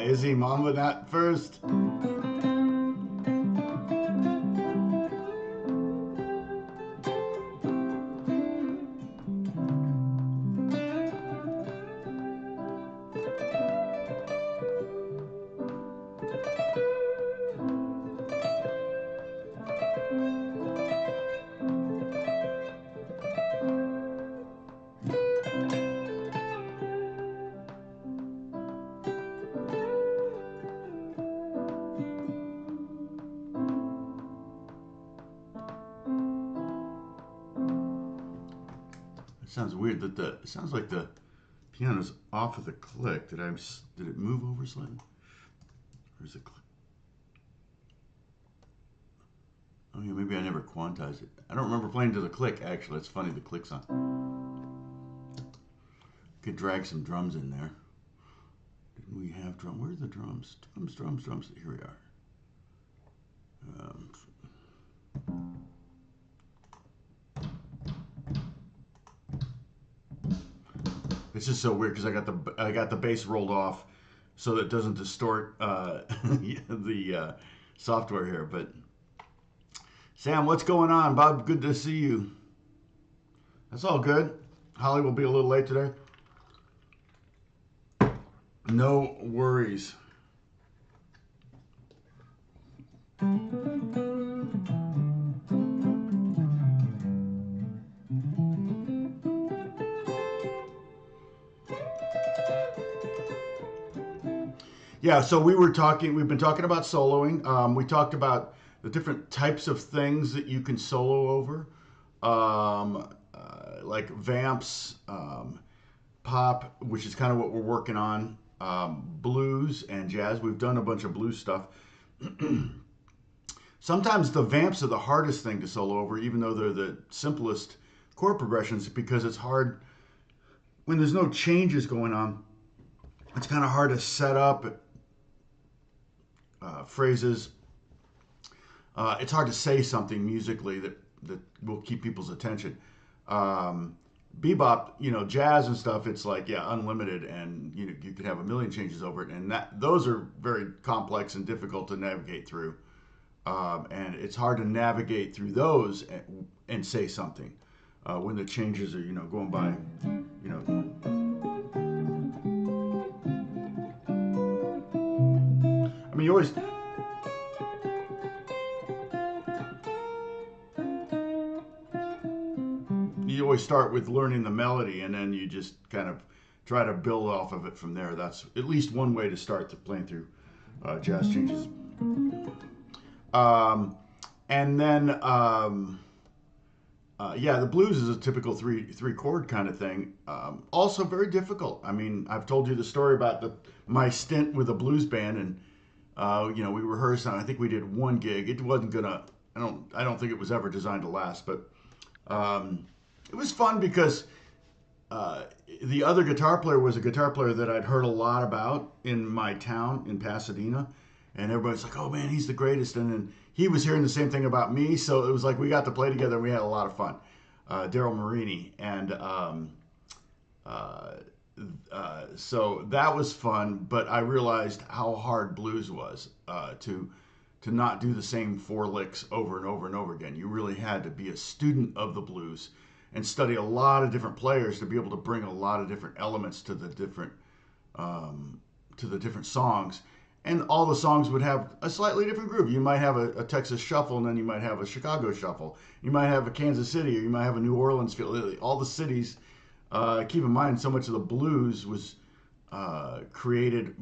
Izzy, Mama Not First. It sounds weird that it sounds like the piano's off of the click. Did it move over slightly? Or is it click? Oh yeah, maybe I never quantized it. I don't remember playing to the click actually. It's funny the click's on. Could drag some drums in there. Didn't we have drum? Where are the drums? Drums. Here we are. It's just so weird because I got the bass rolled off so that it doesn't distort the software here. But Sam, what's going on? Bob, good to see you. That's all good. Holly will be a little late today. No worries. Yeah, so we've been talking about soloing. We talked about the different types of things that you can solo over, like vamps, pop, which is kind of what we're working on, blues and jazz. We've done a bunch of blues stuff. Sometimes the vamps are the hardest thing to solo over, even though they're the simplest chord progressions, because it's hard when there's no changes going on. It's kind of hard to set up phrases. It's hard to say something musically that will keep people's attention. Bebop, jazz and stuff, it's like, yeah, unlimited, and you could have a million changes over it, and those are very complex and difficult to navigate through. And it's hard to navigate through those and say something when the changes are, going by, I mean, you always start with learning the melody, and then you just kind of try to build off of it from there. That's at least one way to start playing through jazz changes. And then, yeah, the blues is a typical three chord kind of thing. Also very difficult. I mean, I've told you the story about my stint with a blues band, and we rehearsed, and I think we did one gig. It wasn't gonna. I don't think it was ever designed to last, but it was fun because the other guitar player was a guitar player that I'd heard a lot about in my town in Pasadena, and everybody's like, "Oh man, he's the greatest!" And then he was hearing the same thing about me, so it was like we got to play together, and we had a lot of fun. Daryl Marini, and so that was fun. But I realized how hard blues was to not do the same four licks over and over and over again. You really had to be a student of the blues and study a lot of different players to be able to bring a lot of different elements to the different songs. And all the songs would have a slightly different groove. You might have a Texas shuffle, and then you might have a Chicago shuffle. You might have a Kansas City, or you might have a New Orleans feel. All the cities. Keep in mind, so much of the blues was created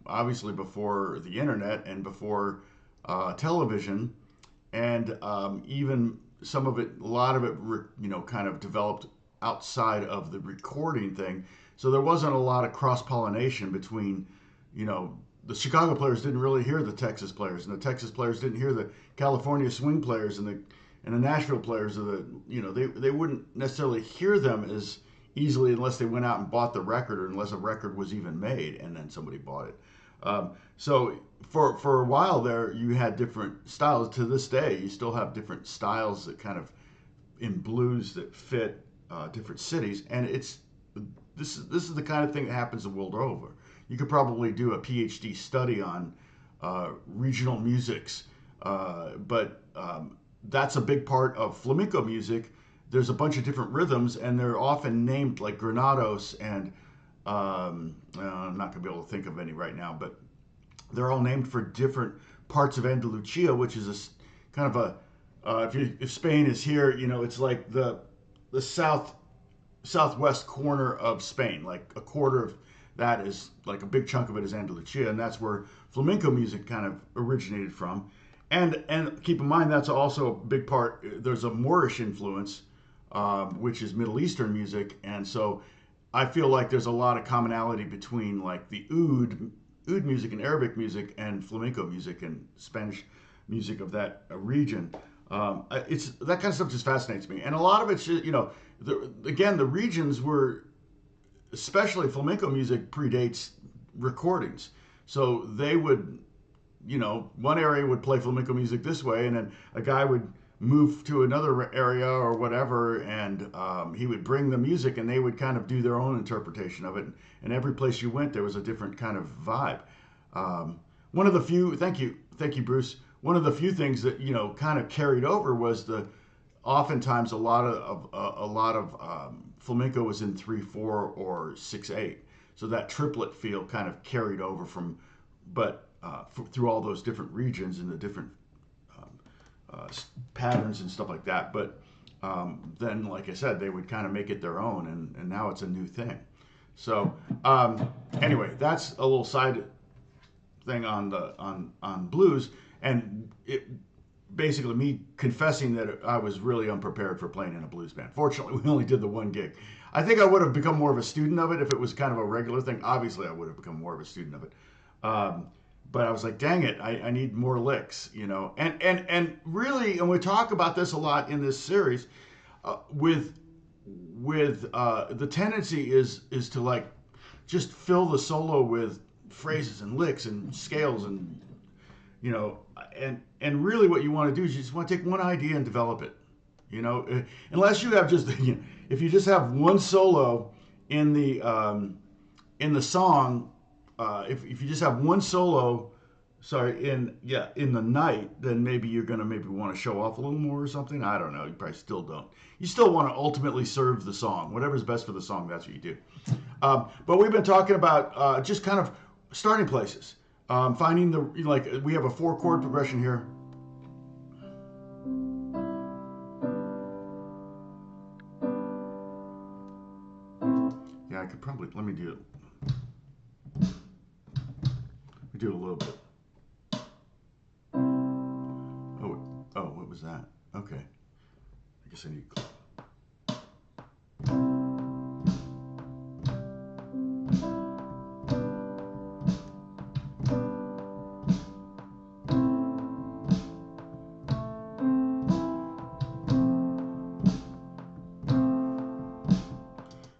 obviously before the internet and before television, and even some of it, a lot of it, kind of developed outside of the recording thing. So there wasn't a lot of cross pollination between, the Chicago players didn't really hear the Texas players, and the Texas players didn't hear the California swing players, and the Nashville players, they wouldn't necessarily hear them as easily unless they went out and bought the record, or unless a record was even made and then somebody bought it. So for a while there, you had different styles. To this day, you still have different styles that kind of in blues that fit different cities, and this is the kind of thing that happens the world over. You could probably do a PhD study on regional musics, but that's a big part of flamenco music. There's a bunch of different rhythms, and they're often named like granados, and I'm not going to be able to think of any right now, but they're all named for different parts of Andalusia, which is kind of a if Spain is here, it's like the southwest corner of Spain. Like a quarter of that is like a big chunk of it is Andalusia, and that's where flamenco music kind of originated from. And keep in mind that's also a big part. There's a Moorish influence, which is Middle Eastern music, and so I feel like there's a lot of commonality between like the oud music and Arabic music and flamenco music and Spanish music of that region. It's that kind of stuff just fascinates me, and a lot of it's just, again, the regions were, especially flamenco music predates recordings, so they would, one area would play flamenco music this way, and then a guy would move to another area or whatever, and he would bring the music, and they would kind of do their own interpretation of it. And every place you went, there was a different kind of vibe. One of the few, thank you, Bruce. One of the few things that kind of carried over was oftentimes a lot of flamenco was in 3/4 or 6/8, so that triplet feel kind of carried over through all those different regions and the different patterns and stuff like that. But then, like I said, they would kind of make it their own, and now it's a new thing. So anyway, that's a little side thing on blues, and it basically me confessing that I was really unprepared for playing in a blues band. Fortunately, we only did the one gig. I think I would have become more of a student of it if it was kind of a regular thing. Obviously, I would have become more of a student of it. But I was like, dang it, I need more licks, And really, and we talk about this a lot in this series, with the tendency is to like just fill the solo with phrases and licks and scales and and really what you want to do is you just want to take one idea and develop it, unless you have just if you just have one solo in the song. If you just have one solo, in the night, then maybe you're gonna want to show off a little more or something. I don't know. You probably still don't. You still want to ultimately serve the song. Whatever's best for the song, that's what you do. But we've been talking about just kind of starting places, finding we have a 4-chord progression here. Yeah, I could probably let me do it. Do a little bit. Oh, what was that? Okay. I guess I need.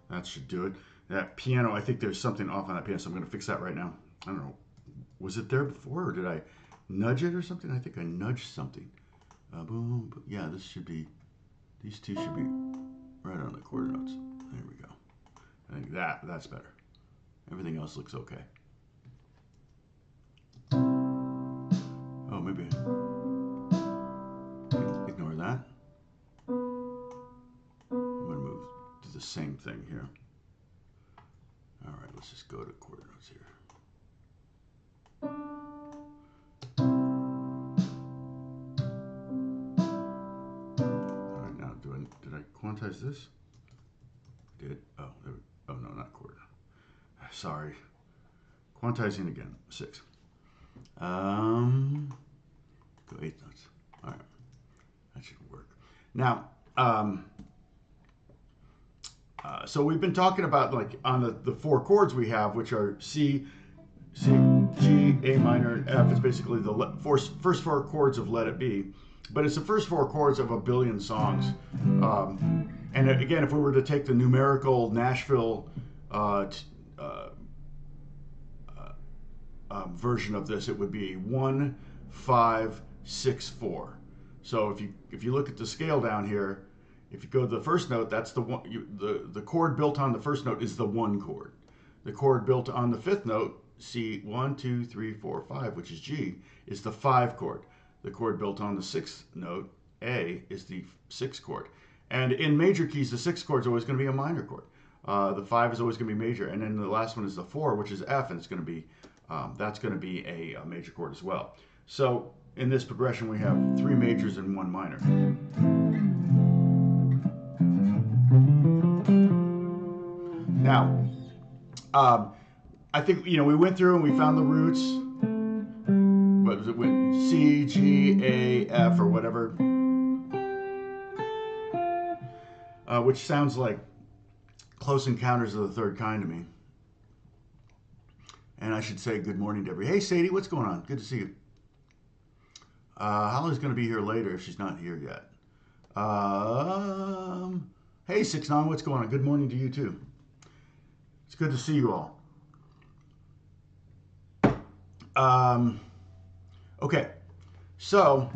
That should do it. That piano, I think there's something off on that piano, so I'm going to fix that right now. I don't know. Was it there before, or did I nudge it or something? I think I nudged something. Boom. Yeah, these two should be right on the quarter notes. There we go. I think that's better. Everything else looks okay. Oh, maybe ignore that. I'm going to move to the same thing here. All right, let's just go to quarter notes here. Alright, now did I quantize this? I did. Oh, no, not quarter. Sorry. Quantizing again. 6. Go 8 notes. Alright. That should work. Now, so we've been talking about on the 4 chords we have, which are C, G, A minor, and F. It's basically the first 4 chords of Let It Be, but it's the first 4 chords of a billion songs. And again, if we were to take the numerical Nashville version of this, it would be 1, 5, 6, 4. So if you look at the scale down here, if you go to the first note, that's the one. The chord built on the first note is the 1 chord. the chord built on the fifth note, C, 1, 2, 3, 4, 5, which is G, is the 5 chord. The chord built on the sixth note, A, is the 6 chord. And in major keys, the 6 chord is always going to be a minor chord. The 5 is always going to be major. And then the last one is the 4, which is F, and it's going to be, that's going to be a major chord as well. So in this progression, we have 3 majors and 1 minor. Now, I think, we went through and we found the roots. What was it? C, G, A, F, or whatever. Which sounds like Close Encounters of the Third Kind to me. And I should say good morning to everybody. Hey, Sadie, what's going on? Good to see you. Holly's going to be here later if she's not here yet. Hey, 6'9", what's going on? Good morning to you, too. It's good to see you all. Okay, so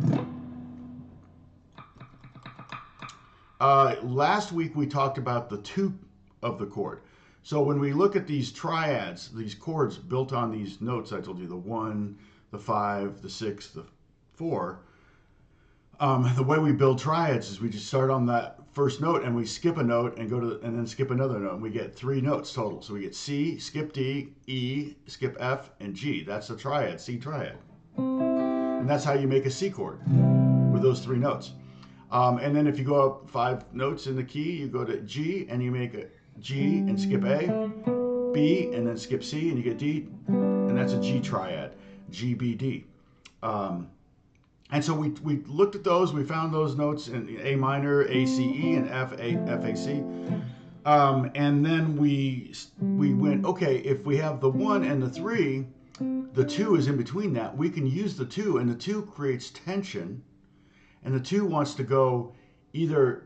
last week we talked about the 2 of the chord. So when we look at these triads, these chords built on these notes, I told you, the 1, the 5, the 6, the 4, the way we build triads is we just start on that first note and we skip a note and go to and then skip another note, and we get 3 notes total. So we get C, skip D, E, skip F, and G. That's the triad, C triad. And that's how you make a C chord, with those 3 notes. And then if you go up 5 notes in the key, you go to G and you make a G and skip A, B and then skip C and you get D, and that's a G triad, G, B, D. And so we looked at those, we found those notes in A minor, A, C, E, and F, A, C. And then we went, okay, if we have the 1 and the 3, the 2 is in between that. We can use the 2, and the 2 creates tension, and the 2 wants to go either,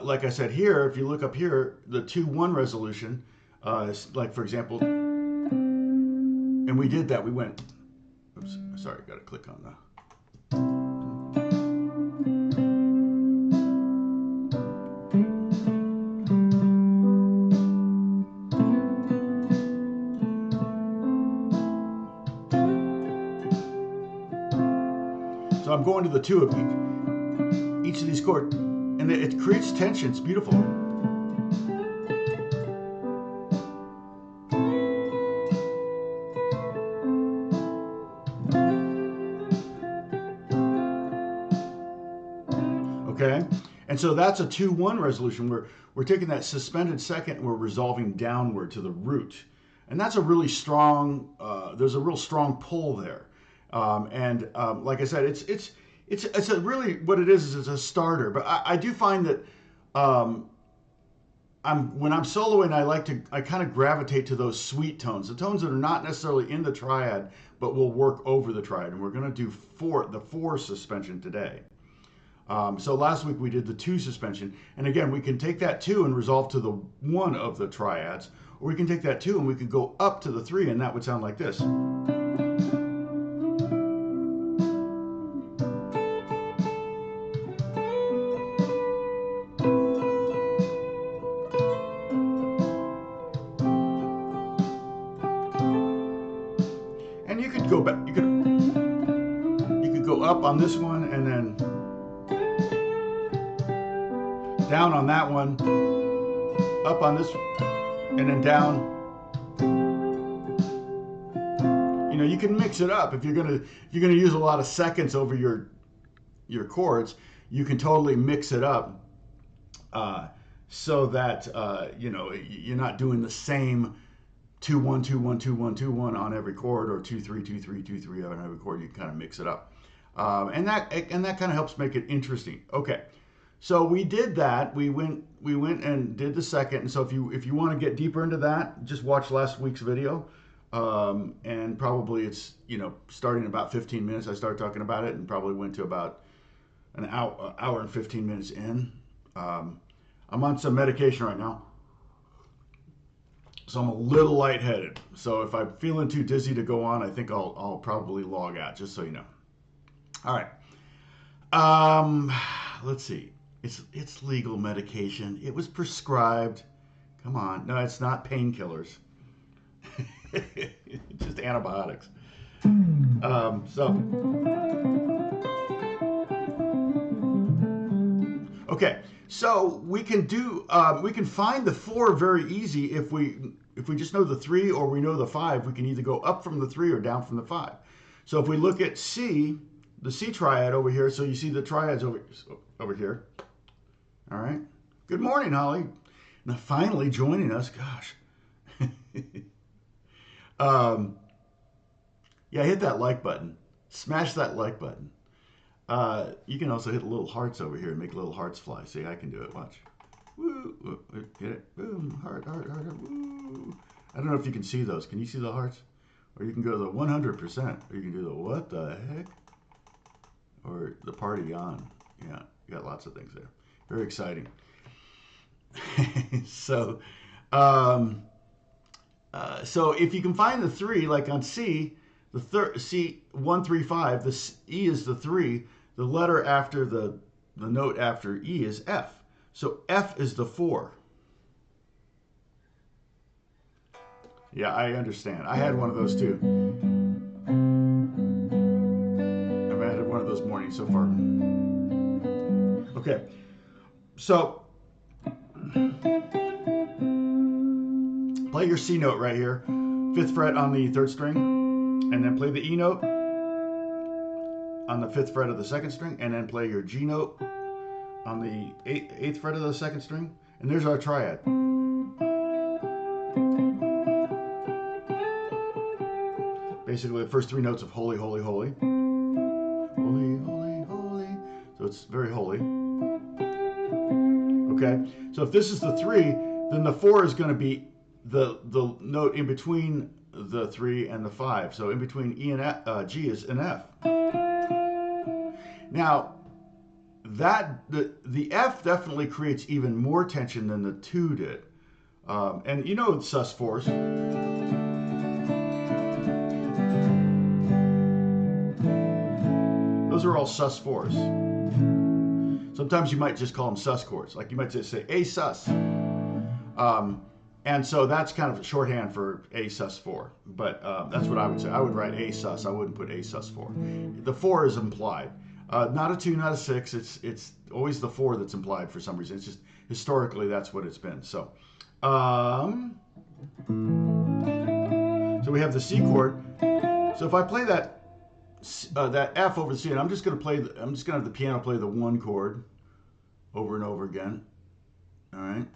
like I said here, if you look up here, the 2-1 resolution, like for example, and we did that, we went, oops, sorry, got to click on the, so I'm going to the 2 of each of these chords, and it creates tension. It's beautiful. Okay, and so that's a 2-1 resolution. We're taking that suspended second and we're resolving downward to the root, and that's a really strong. There's a real strong pull there, like I said, it's a really what it is it's a starter. But I do find that when I'm soloing, I kind of gravitate to those sweet tones, the tones that are not necessarily in the triad, but will work over the triad. And we're going to do the 4 suspension today. So last week we did the 2 suspension, and again we can take that 2 and resolve to the 1 of the triads, or we can take that 2 and we can go up to the 3, and that would sound like this. And you could go back, you could go up on this one and then down on that one, up on this, and then down. You can mix it up if you're gonna use a lot of seconds over your chords. You can totally mix it up so that you're not doing the same 2-1, 2-1, 2-1, 2-1 on every chord, or 2-3, 2-3, 2-3 on every chord. You can kind of mix it up, and that kind of helps make it interesting. Okay. So we did that. We went and did the second. And so if you want to get deeper into that, just watch last week's video. And probably it's starting about 15 minutes. I started talking about it and probably went to about an hour and 15 minutes in. I'm on some medication right now, so I'm a little lightheaded. So if I'm feeling too dizzy to go on, I think I'll probably log out, just so you know. All right. Let's see. It's legal medication. It was prescribed. Come on. No, it's not painkillers. Just antibiotics. So, okay. So we can find the 4 very easy if we just know the 3 or we know the 5. We can either go up from the 3 or down from the 5. So if we look at C, the C triad over here, so you see the triads over here. All right. Good morning, Holly. Now finally joining us. Gosh. Yeah, hit that like button. Smash that like button. You can also hit little hearts over here and make little hearts fly. See, I can do it. Watch. Woo, woo, hit it. Boom. Heart, heart, heart. Woo. I don't know if you can see those. Can you see the hearts? Or you can go to the 100%. Or you can do the what the heck? Or the party on. Yeah, you got lots of things there. Very exciting. So, so if you can find the 3, like on C, the third C 1 3 5, the E is the 3. The letter after the note after E is F. So F is the 4. Yeah, I understand. I had one of those too. I've had one of those mornings so far. Okay, so play your C note right here, 5th fret on the 3rd string, and then play the E note on the 5th fret of the 2nd string, and then play your G note on the 8th fret of the 2nd string, and there's our triad. Basically the first 3 notes of holy, holy, holy. Holy, holy, holy. So it's very holy. Okay, so if this is the 3, then the 4 is going to be the note in between the 3 and the 5. So in between E and F, G is an F. Now, the F definitely creates even more tension than the 2 did. And you know sus4s. Those are all sus4s. Sometimes you might just call them sus chords. Like you might just say A sus. And so that's kind of shorthand for A sus4. But that's what I would say. I would write A sus. I wouldn't put A sus4. The 4 is implied. Not a 2, not a 6. It's always the 4 that's implied for some reason. It's just historically that's what it's been. So, so we have the C chord. So if I play that F over the C, and I'm just going to have the piano play the 1 chord over and over again. All right.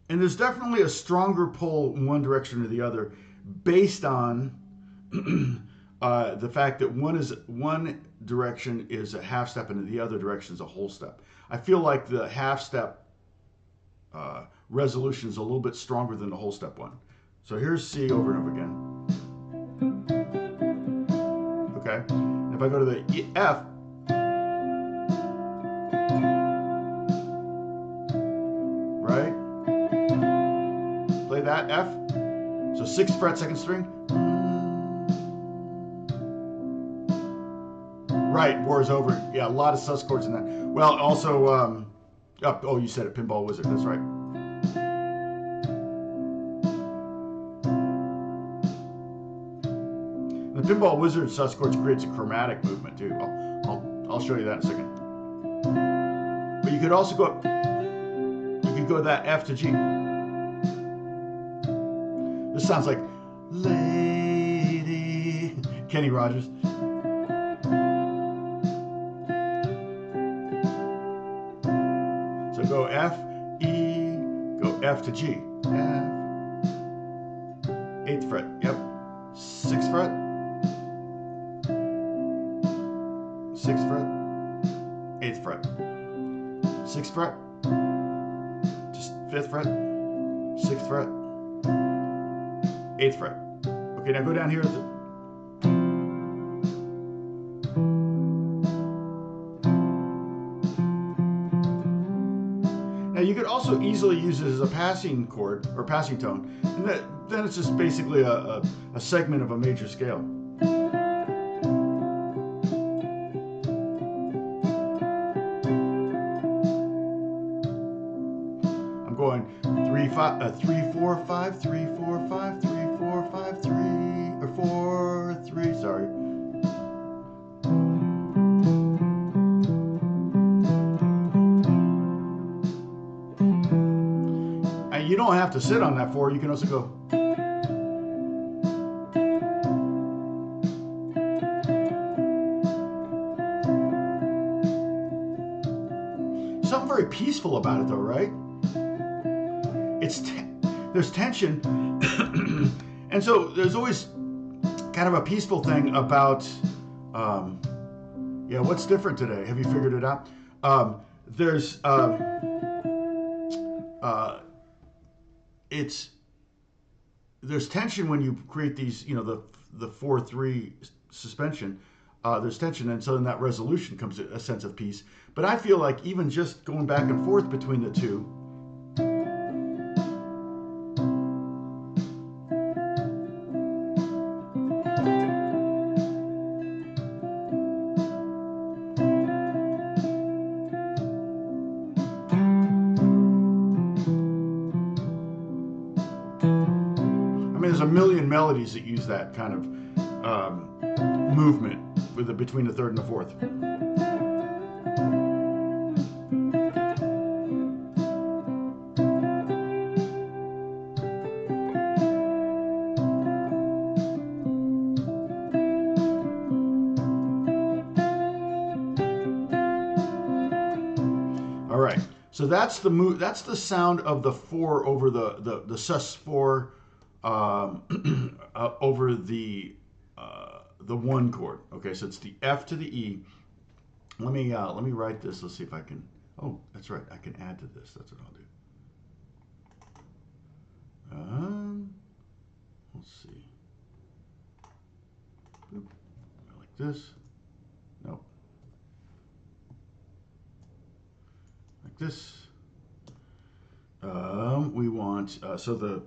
And there's definitely a stronger pull in one direction or the other based on the fact that one direction is a half step and the other direction is a whole step. I feel like the half step resolution is a little bit stronger than the whole step one. So here's C over and over again. Okay. And if I go to the F, right? Play that F. So 6th fret, 2nd string. Right, war's over. Yeah, a lot of sus chords in that. Well, also, oh, you said it, Pinball Wizard. That's right. The Pinball Wizard sus chords creates a chromatic movement too. I'll show you that in a second. But you could also go up. You could go that F to G. This sounds like Lady Kenny Rogers. So go F, E, go F to G. F, 8th fret. Yep. 6th fret. 6th fret. 8th fret. 6th fret. Just 5th fret. 6th fret. 8th fret. Okay, now go down here. Now you could also easily use it as a passing chord or passing tone, and then it's just basically a segment of a major scale. I'm going 3 4 4 5 3 4 5 3 4 5 3 or 4 3. Sorry. And you don't have to sit on that 4. You can also go. Something very peaceful about it, though, right? There's tension, and so there's always kind of a peaceful thing about. Yeah, what's different today? Have you figured it out? There's tension when you create these, the 4-3 suspension. There's tension, and so in that resolution comes a sense of peace. But I feel like even just going back and forth between the two, there's a million melodies that use that kind of movement between the 3rd and the 4th. All right, so that's the sound of the 4 over the sus4 over the 1 chord. Okay, so it's the F to the E. Let me write this. Let's see if I can. Oh, that's right. I can add to this. That's what I'll do. Let's see. Boop. Like this. Nope. Like this. We want so the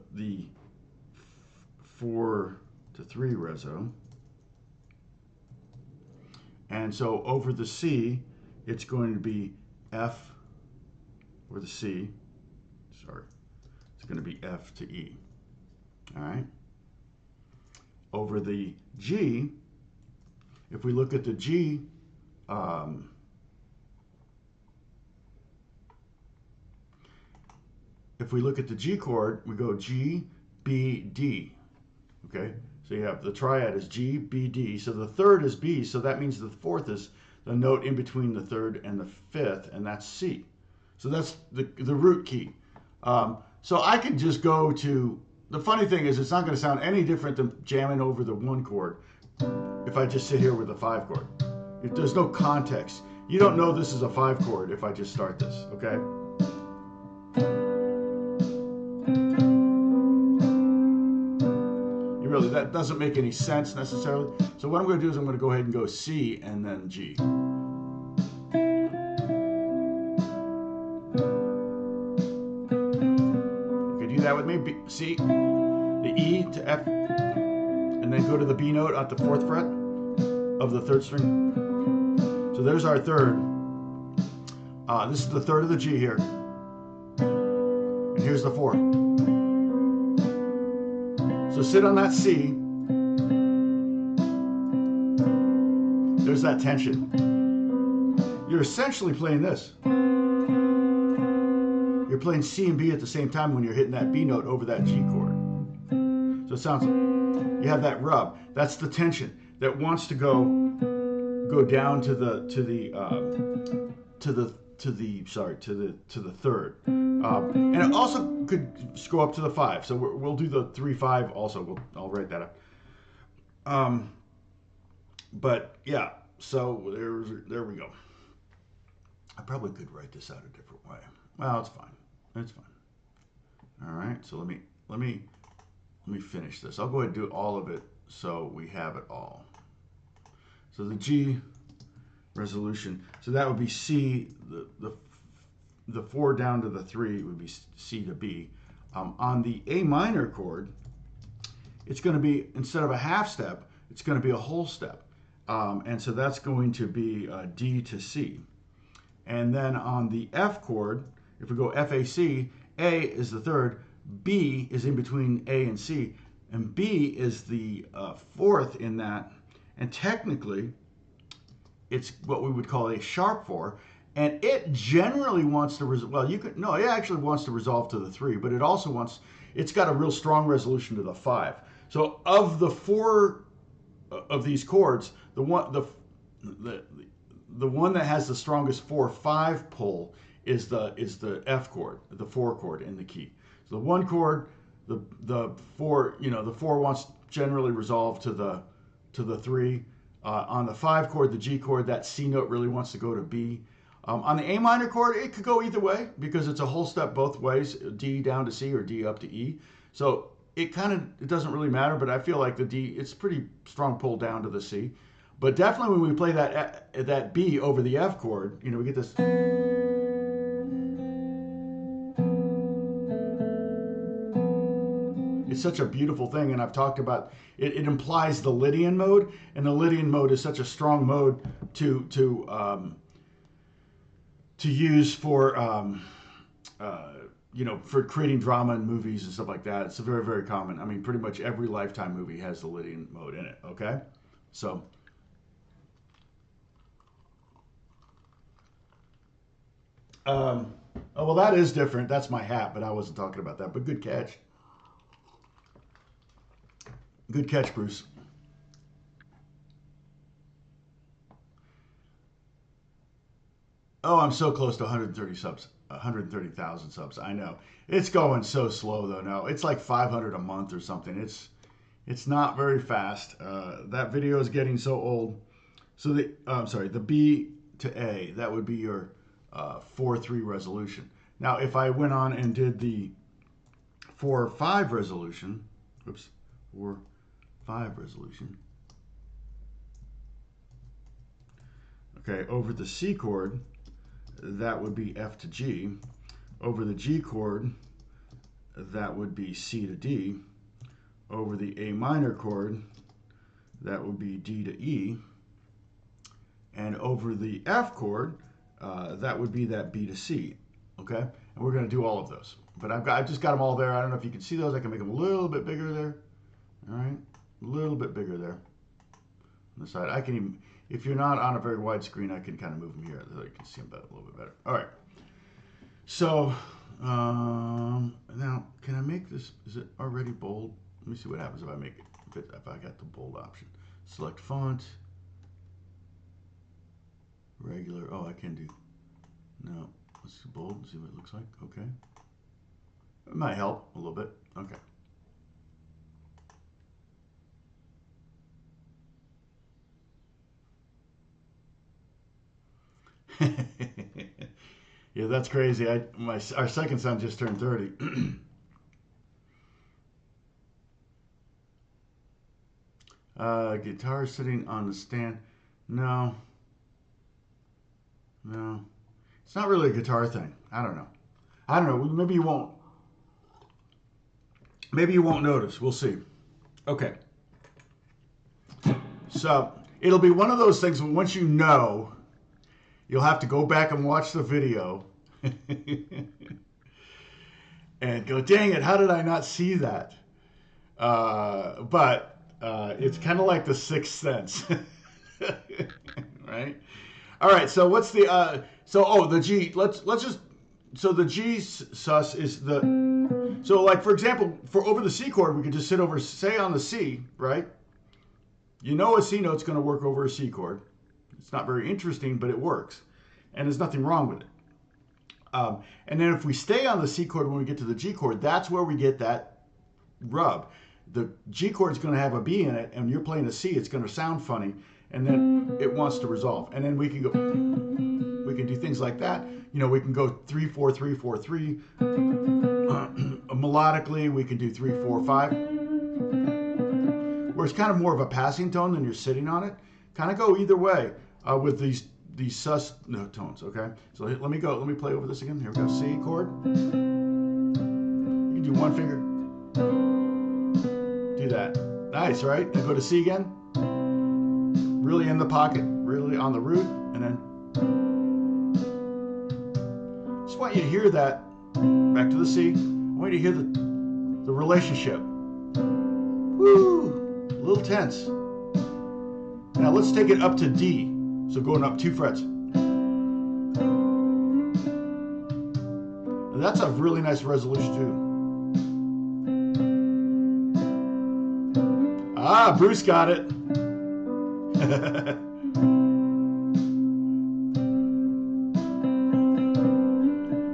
4 to 3 reso. And so over the C, it's going to be F, or the C, sorry, it's going to be F to E. All right. Over the G, if we look at the G, if we look at the G chord, we go G, B, D. Okay, so you have the triad is G, B, D. So the 3rd is B, so that means the 4th is the note in between the 3rd and the 5th, and that's C. So that's the root key. So I could just go to, the funny thing is it's not going to sound any different than jamming over the 1 chord if I just sit here with the 5 chord. If there's no context. You don't know this is a 5 chord if I just start this, okay? Really, that doesn't make any sense necessarily. So what I'm going to do is I'm going to go ahead and go C and then G. Okay, do that with me. B, C, the E to F, and then go to the B note at the 4th fret of the 3rd string. So there's our 3rd. This is the 3rd of the G here. And here's the 4th. So sit on that C. There's that tension. You're essentially playing this. You're playing C and B at the same time when you're hitting that B note over that G chord. So it sounds like you have that rub. That's the tension that wants to go down to the 3rd. And it also could go up to the 5. So we'll do the 3-5 also. I'll write that up. But yeah, so there we go. I probably could write this out a different way. Well, it's fine. It's fine. All right. So let me finish this. I'll go ahead and do all of it so we have it all. So the G resolution. So that would be C. The 4 down to the 3 would be C to B. On the A minor chord, it's going to be, instead of a half step, it's going to be a whole step. And so that's going to be D to C. And then on the F chord, if we go F, A, C, A is the 3rd, B is in between A and C, and B is the fourth in that, and technically it's what we would call a sharp 4, and it generally wants to it actually wants to resolve to the 3, but it's got a real strong resolution to the 5. So of the 4 of these chords, the one that has the strongest 4/5 pull is the F chord, the 4 chord in the key. So the 1 chord, the 4, the 4 wants generally resolve to the 3. On the 5 chord, the G chord, that C note really wants to go to B. On the A minor chord, it could go either way because it's a whole step both ways, D down to C or D up to E. So it doesn't really matter, but I feel like the D, it's pretty strong pull down to the C. But definitely when we play that B over the F chord, we get this. It's such a beautiful thing, and I've talked about it. It implies the Lydian mode, and the Lydian mode is such a strong mode to use for for creating drama in movies and stuff like that. It's very, very common. I mean, pretty much every Lifetime movie has the Lydian mode in it. Okay, so. Oh, well, that is different. That's my hat, but I wasn't talking about that. But good catch. Good catch, Bruce. Oh, I'm so close to 130 subs, 130,000 subs. I know. It's going so slow, though. No, it's like 500 a month or something. It's not very fast. That video is getting so old. So the B to A, that would be your 4/3 resolution. Now, if I went on and did the 4/5 resolution, 4/5 resolution. Okay, over the C chord, that would be F to G. Over the G chord, that would be C to D. Over the A minor chord, that would be D to E. And over the F chord, that would be that B to C. Okay, and we're going to do all of those. But I've just got them all there. I don't know if you can see those. I can make them a little bit bigger there. All right, a little bit bigger there on the side. I can even, if you're not on a very wide screen, I can kind of move them here so you can see them a little bit better. All right. So now, can I make this? Is it already bold? Let me see what happens if I make it. If I got the bold option, select font, regular. Oh, I can do. No, let's do bold and see what it looks like. Okay. It might help a little bit. Okay. Yeah, that's crazy. Our second son just turned 30. Guitar sitting on the stand. No. It's not really a guitar thing. I don't know. Maybe you won't. Maybe you won't notice. We'll see. Okay. So it'll be one of those things when once you know, you'll have to go back and watch the video and go, dang it, how did I not see that? But it's kind of like the Sixth Sense. Right? All right, so what's the, the G, let's just, so the G sus is so like, for example, for over the C chord, we could just sit over, say on the C, right? You know a C note's going to work over a C chord. It's not very interesting, but it works. And there's nothing wrong with it. And then if we stay on the C chord when we get to the G chord, that's where we get that rub. The G chord is going to have a B in it, and you're playing a C, it's going to sound funny, and then it wants to resolve. And then we can do things like that. We can go 3/4, 3/4, 3. Melodically, we can do 3/4, 5. Where it's kind of more of a passing tone than you're sitting on it. Kind of go either way with these sus tones, okay? So let me play over this again. Here we go, C chord. You can do one finger. Do that. Nice, right? And go to C again. Really in the pocket, really on the root, and then just want you to hear that. Back to the C. I want you to hear The relationship. Woo! A little tense. Now let's take it up to D. So going up 2 frets. Now that's a really nice resolution too. Ah, Bruce got it.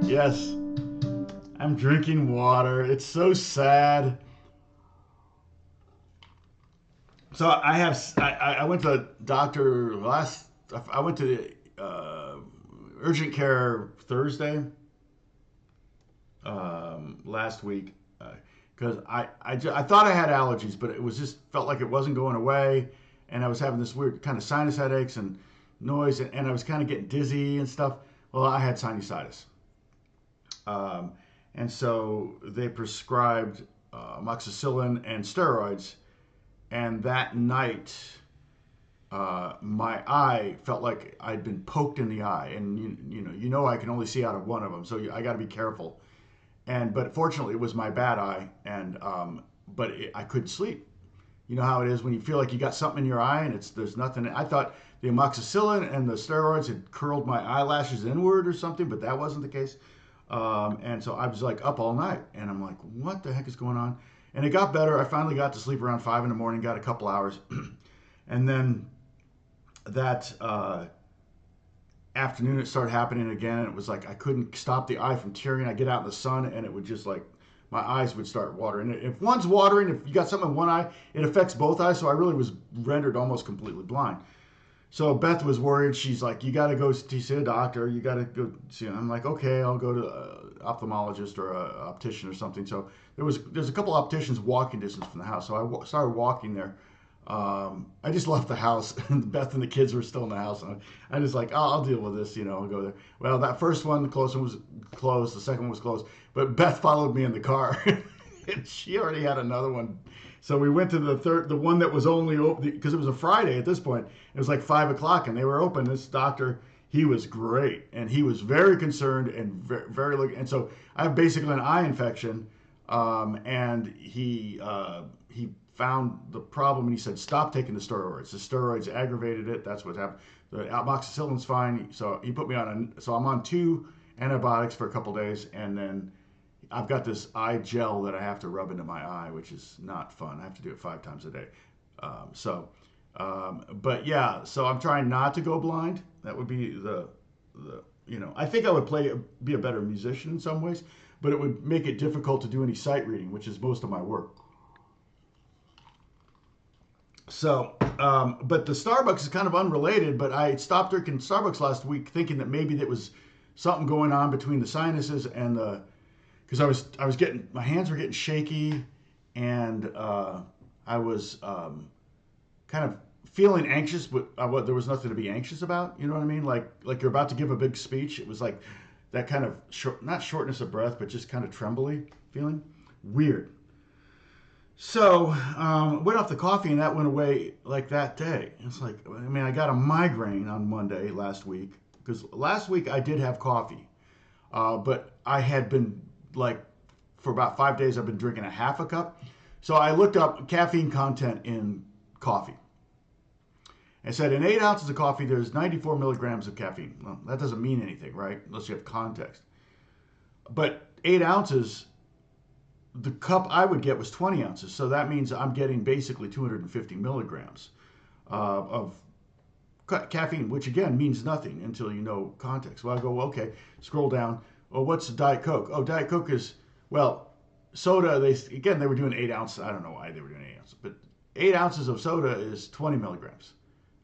Yes. I'm drinking water. It's so sad. So I went to the doctor I went to the urgent care Thursday last week because I thought I had allergies, but it was just felt like it wasn't going away, and I was having this weird kind of sinus headaches and noise, and I was kind of getting dizzy and stuff. Well, I had sinusitis, and so they prescribed amoxicillin and steroids, and that night my eye felt like I'd been poked in the eye, and you know I can only see out of one of them, so I got to be careful. But fortunately, it was my bad eye, and I couldn't sleep. You know how it is when you feel like you got something in your eye and there's nothing. I thought the amoxicillin and the steroids had curled my eyelashes inward or something, but that wasn't the case. And so I was like up all night, and I'm like, what the heck is going on? And it got better. I finally got to sleep around 5 in the morning, got a couple hours, and then that afternoon it started happening again. And it was like I couldn't stop the eye from tearing. I get out in the sun, and it would just like my eyes would start watering. If one's watering, if you got something in one eye, it affects both eyes. So I really was rendered almost completely blind. So Beth was worried. She's like, you got to go see a doctor. You got to go see. I'm like, okay, I'll go to an ophthalmologist or an optician or something. So there's a couple opticians walking distance from the house. So I started walking there. I just left the house, and Beth and the kids were still in the house. And I just like, oh, I'll deal with this, I'll go there. Well, that first one, the close one was closed. The second one was closed. But Beth followed me in the car, and she already had another one. So we went to the one that was only open, because it was a Friday at this point. It was like 5 o'clock, and they were open. This doctor, he was great, and he was very concerned and very looking. And so I have basically an eye infection, and he found the problem, and he said, stop taking the steroids. The steroids aggravated it. That's what happened. The amoxicillin's fine. So he put me on so I'm on 2 antibiotics for a couple days, and then I've got this eye gel that I have to rub into my eye, which is not fun. I have to do it 5 times a day. But yeah, so I'm trying not to go blind. That would be I think I would be a better musician in some ways, but it would make it difficult to do any sight reading, which is most of my work. So, but the Starbucks is kind of unrelated, but I stopped drinking Starbucks last week thinking that maybe there was something going on between the sinuses and because I was getting, my hands were getting shaky, and I was kind of feeling anxious, but there was nothing to be anxious about. You know what I mean? Like you're about to give a big speech. It was like that kind of not shortness of breath, but just kind of trembly feeling. Weird. So went off the coffee, and that went away like that day. It's like, I got a migraine on Monday last week, because last week I did have coffee, but I had been for about 5 days I've been drinking a half a cup. So I looked up caffeine content in coffee. It said in 8 ounces of coffee there's 94 milligrams of caffeine. Well, that doesn't mean anything, right? Unless you have context. But 8 ounces, the cup I would get was 20 ounces. So that means I'm getting basically 250 milligrams of caffeine, which again means nothing until you know context. Well, I go, okay, scroll down. Well, what's Diet Coke? Oh, Diet Coke is, soda. They were doing 8 ounces. I don't know why they were doing 8 ounces, but 8 ounces of soda is 20 milligrams.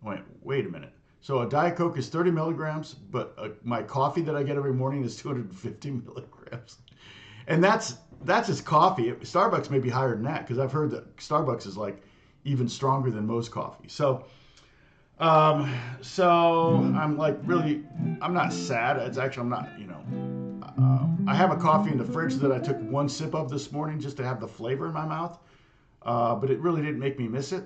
I went, wait a minute. So a Diet Coke is 30 milligrams, but my coffee that I get every morning is 250 milligrams. And that's just coffee. Starbucks may be higher than that, because I've heard that Starbucks is like even stronger than most coffee. So I'm like really, I'm not sad. It's actually, I'm not, I have a coffee in the fridge that I took 1 sip of this morning just to have the flavor in my mouth. But it really didn't make me miss it.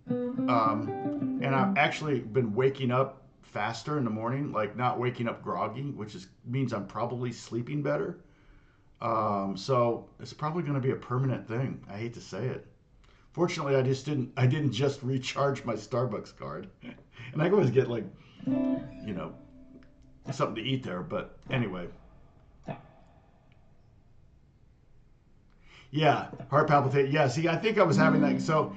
And I've actually been waking up faster in the morning, like not waking up groggy, which means I'm probably sleeping better. So it's probably going to be a permanent thing. I hate to say it. Fortunately, I didn't just recharge my Starbucks card, and I can always get like, you know, something to eat there. But anyway, yeah, heart palpitation. Yeah, see, I think I was having that. So,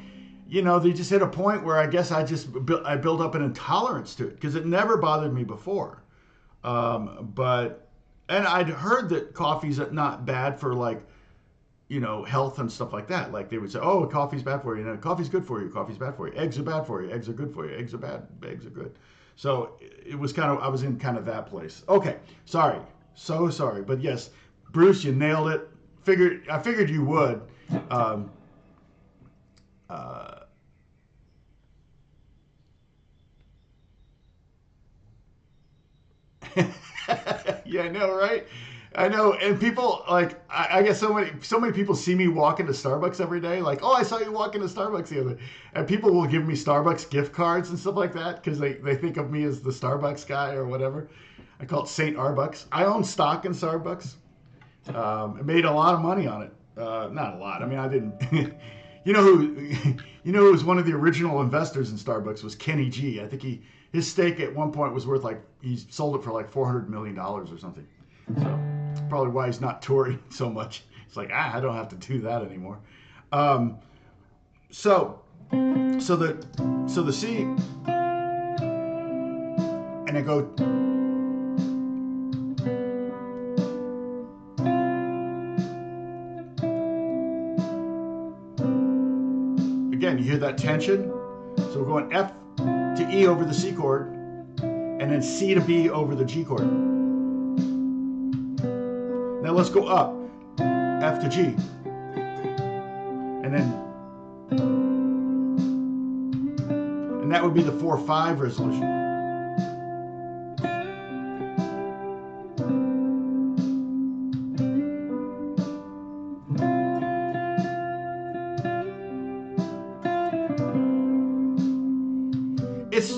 they just hit a point where I guess I built up an intolerance to it because it never bothered me before. But and I'd heard that coffee's not bad for like health and stuff like that. Like they would say, oh, coffee's bad for you. Coffee's good for you. Coffee's bad for you. Eggs are bad for you. Eggs are good for you. Eggs are bad. Eggs are good. So it was I was in kind of that place. Okay, sorry, so sorry, but yes, Bruce, you nailed it. I figured you would. Um, uh, yeah, I know, right? I know, and people like I guess so many people see me walk into Starbucks every day. Like, oh, I saw you walk into Starbucks the other day, and people will give me Starbucks gift cards and stuff like that because they think of me as the Starbucks guy or whatever. I call it Saint Arbucks. I own stock in Starbucks. I made a lot of money on it. Not a lot. I mean, I didn't. you know who? Who was one of the original investors in Starbucks was Kenny G. I think his stake at one point was worth like he sold it for like $400 million or something. So probably why he's not touring so much. It's like I don't have to do that anymore. Um, so the C and I go. Again, you hear that tension? So we're going F to E over the C chord, and then C to B over the G chord. Now let's go up. F to G. And that would be the 4/5 resolution.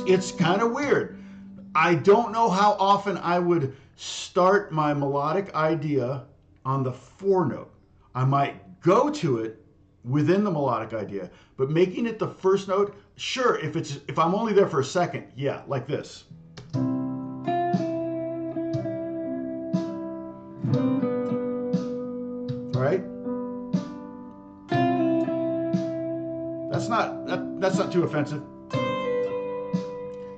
It's kind of weird. I don't know how often I would start my melodic idea on the 4 note. I might go to it within the melodic idea, but making it the first note, sure, if I'm only there for a second, yeah, like this. Right? That's not too offensive.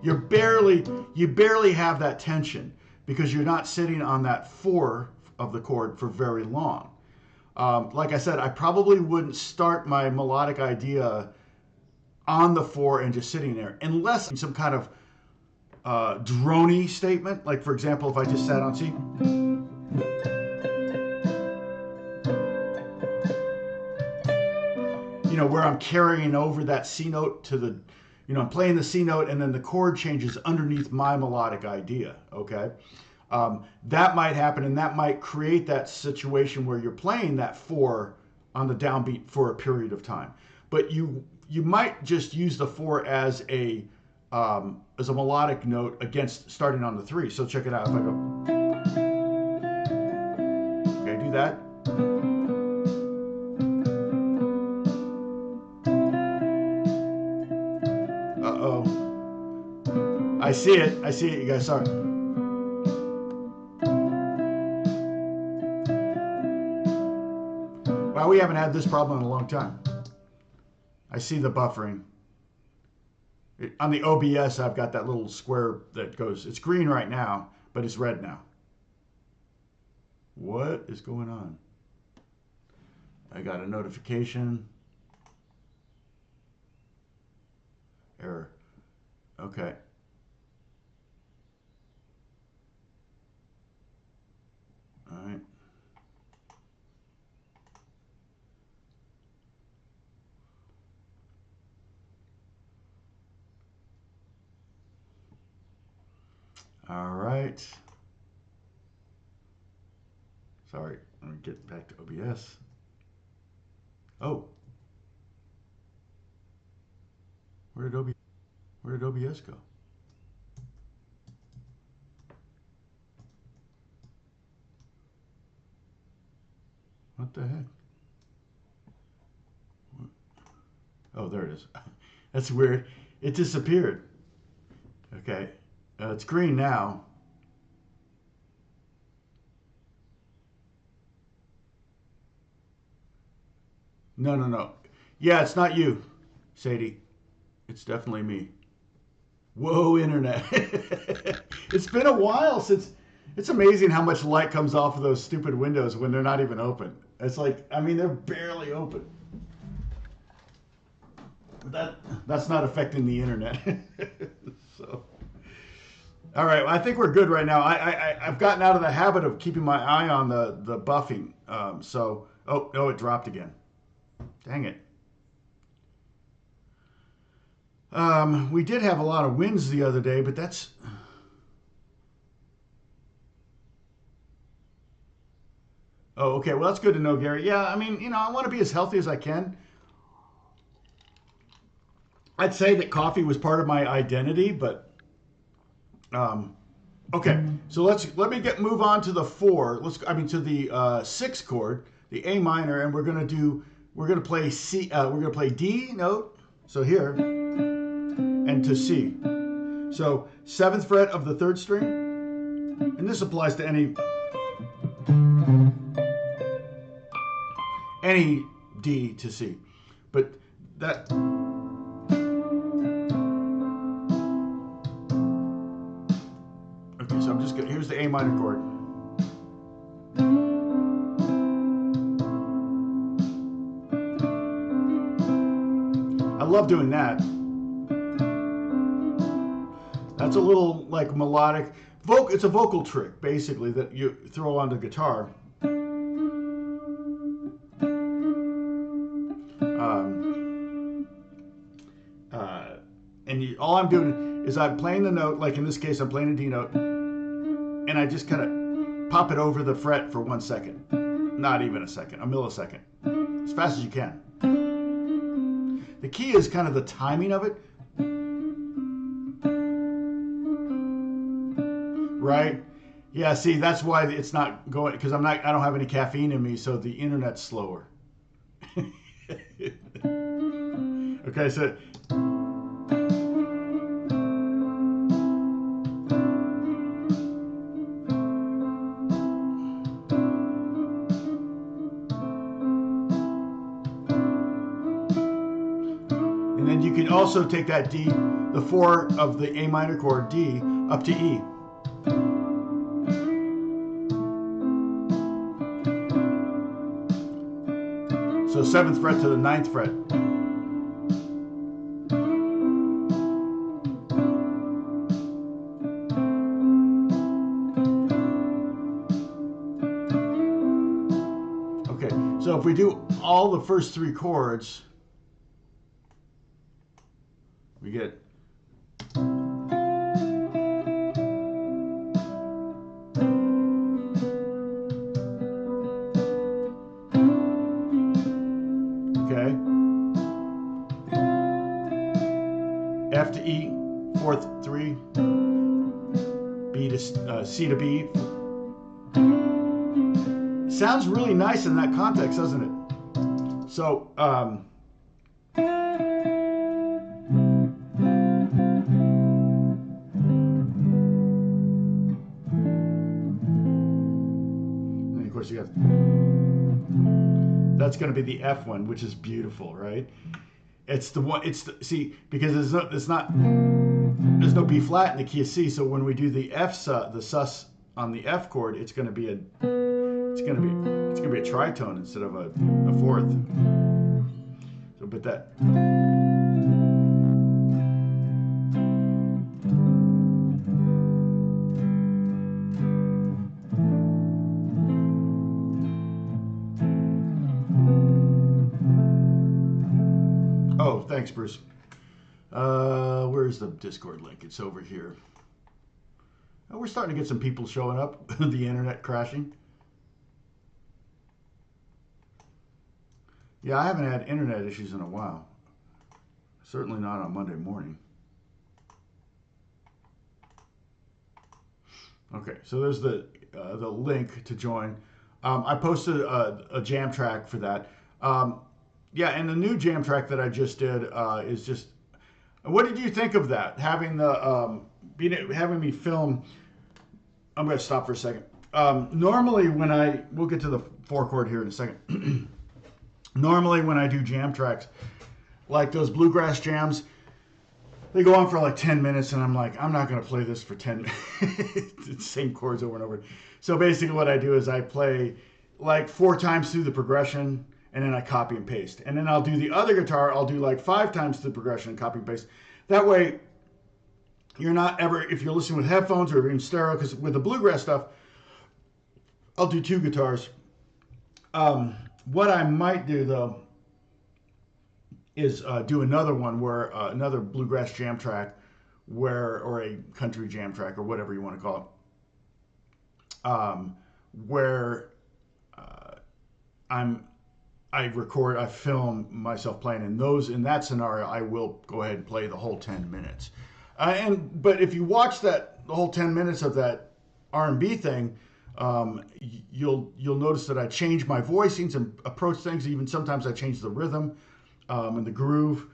You barely have that tension because you're not sitting on that 4 of the chord for very long. Like I said, I probably wouldn't start my melodic idea on the 4 and just sitting there, unless some kind of drony statement. Like for example, if I just sat on C, where I'm carrying over that C note to the, I'm playing the C note and then the chord changes underneath my melodic idea. Okay. That might happen, and that might create that situation where you're playing that 4 on the downbeat for a period of time. But you might just use the 4 as a melodic note against starting on the 3. So check it out. If I go, okay, do that. Uh-oh. I see it, you guys. Sorry. Well, we haven't had this problem in a long time. I see the buffering. On the OBS, I've got that little square that goes, it's green right now, but it's red now. What is going on? I got a notification. Error. Okay. All right. All right. Sorry, let me get back to OBS. Oh. Where did OBS go? What the heck? Oh, there it is. That's weird. It disappeared. Okay. It's green now. No, no, no. Yeah, it's not you, Sadie. It's definitely me. Whoa, internet. It's been a while since. It's amazing how much light comes off of those stupid windows when they're not even open. It's like, I mean, they're barely open. That's not affecting the internet. So, all right, well, I think we're good right now. I've gotten out of the habit of keeping my eye on the buffing. Oh, it dropped again. Dang it. We did have a lot of winds the other day, but that's. Oh, okay. Well, that's good to know, Gary. Yeah, I mean, I want to be as healthy as I can. I'd say that coffee was part of my identity, but okay. So let me move on to the four. To the sixth chord, the A minor, and we're gonna play C. We're gonna play D note. So here, and to C. So seventh fret of the third string, and this applies to any D to C, but that. Okay, so here's the A minor chord. I love doing that. That's a little like melodic. It's a vocal trick, basically, that you throw on the guitar. All I'm doing is I'm playing the note, like in this case, I'm playing a D note, and I just kind of pop it over the fret for 1 second. Not even a second, a millisecond. As fast as you can. The key is kind of the timing of it. Right? Yeah, see, that's why it's not going, because I don't have any caffeine in me, so the internet's slower. Okay, so and then you can also take that D, the 4 of the A minor chord, D, up to E. So 7th fret to the 9th fret. Okay, so if we do all the first 3 chords, we get F to E, 4th 3, B to C to B. Sounds really nice in that context, doesn't it? So, and of course you got, that's going to be the F one, which is beautiful, right? It's the one. See, because there's no B flat in the key of C. So when we do the the sus on the F chord, it's going to be a tritone instead of a 4th. So, but that. Oh, thanks, Bruce. Where's the Discord link? It's over here. Oh, we're starting to get some people showing up. The internet crashing. Yeah, I haven't had internet issues in a while. Certainly not on Monday morning. Okay, so there's the link to join. I posted a jam track for that. Um, yeah, and the new jam track that I just did is just. What did you think of that? Having the having me film. I'm going to stop for a second. Normally, we'll get to the four chord here in a second. Normally, when I do jam tracks, like those bluegrass jams, they go on for like 10 minutes, and I'm like, I'm not going to play this for 10 minutes. Same chords over and over. So basically, what I do is I play like 4 times through the progression, and then I copy and paste. And then I'll do the other guitar, I'll do like 5 times through the progression and copy and paste. That way, you're not ever, if you're listening with headphones or in stereo, because with the bluegrass stuff, I'll do 2 guitars. What I might do though is do another one where another bluegrass jam track, or a country jam track or whatever you want to call it, where I film myself playing in that scenario. I will go ahead and play the whole 10 minutes. But if you watch the whole 10 minutes of that R&B thing, you'll notice that I change my voicings and approach things. Even sometimes I change the rhythm and the groove,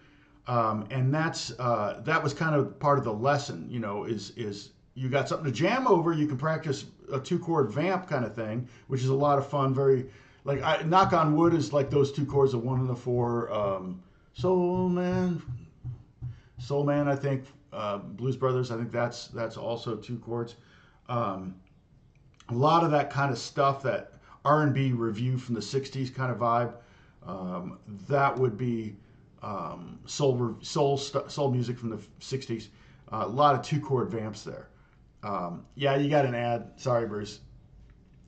and that was kind of part of the lesson. Is you got something to jam over, you can practice a 2-chord vamp kind of thing, which is a lot of fun. Very knock on wood is like those 2 chords, a 1 and a 4. Soul Man, I think. Blues Brothers, I think that's also 2 chords. A lot of that kind of stuff, that R&B review from the 60s kind of vibe, that would be soul music from the 60s. A lot of 2-chord vamps there. Yeah, you got an ad. Sorry, Bruce.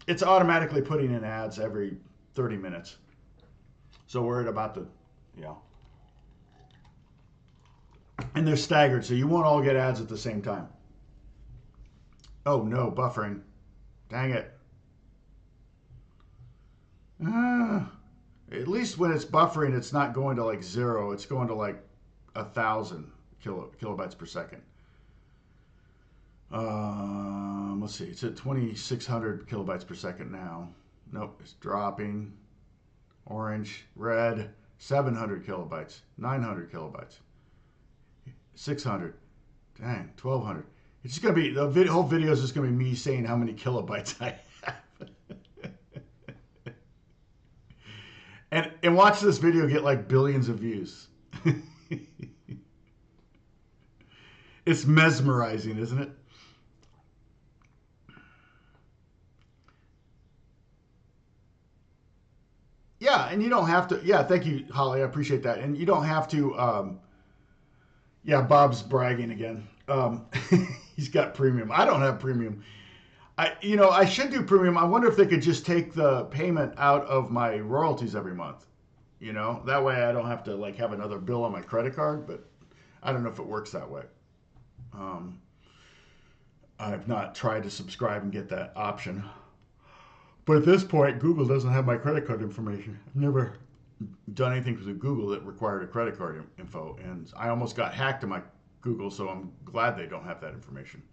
It's automatically putting in ads every 30 minutes. So worried about and they're staggered, so you won't all get ads at the same time. Oh no, buffering. Dang it. At least when it's buffering, it's not going to like 0. It's going to like 1,000 kilobytes per second. Let's see. It's at 2,600 kilobytes per second now. Nope, it's dropping. Orange, red, 700 kilobytes, 900 kilobytes, 600. Dang, 1,200. It's just going to be, the whole video is just going to be me saying how many kilobytes I have. and watch this video get like billions of views. It's mesmerizing, isn't it? Yeah, and you don't have to. Yeah, thank you, Holly. I appreciate that. And you don't have to. Yeah, Bob's bragging again. He's got premium. I don't have premium. I should do premium. I wonder if they could just take the payment out of my royalties every month. That way I don't have to like have another bill on my credit card. But I don't know if it works that way. I've not tried to subscribe and get that option. But at this point, Google doesn't have my credit card information. I've never done anything with Google that required a credit card info, and I almost got hacked to my Google, so I'm glad they don't have that information.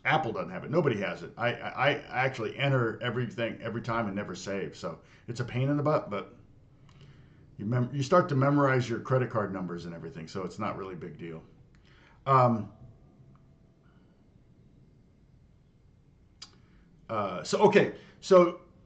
Apple doesn't have it. Nobody has it. I actually enter everything every time and never save, so it's a pain in the butt, but you start to memorize your credit card numbers and everything, so it's not really a big deal.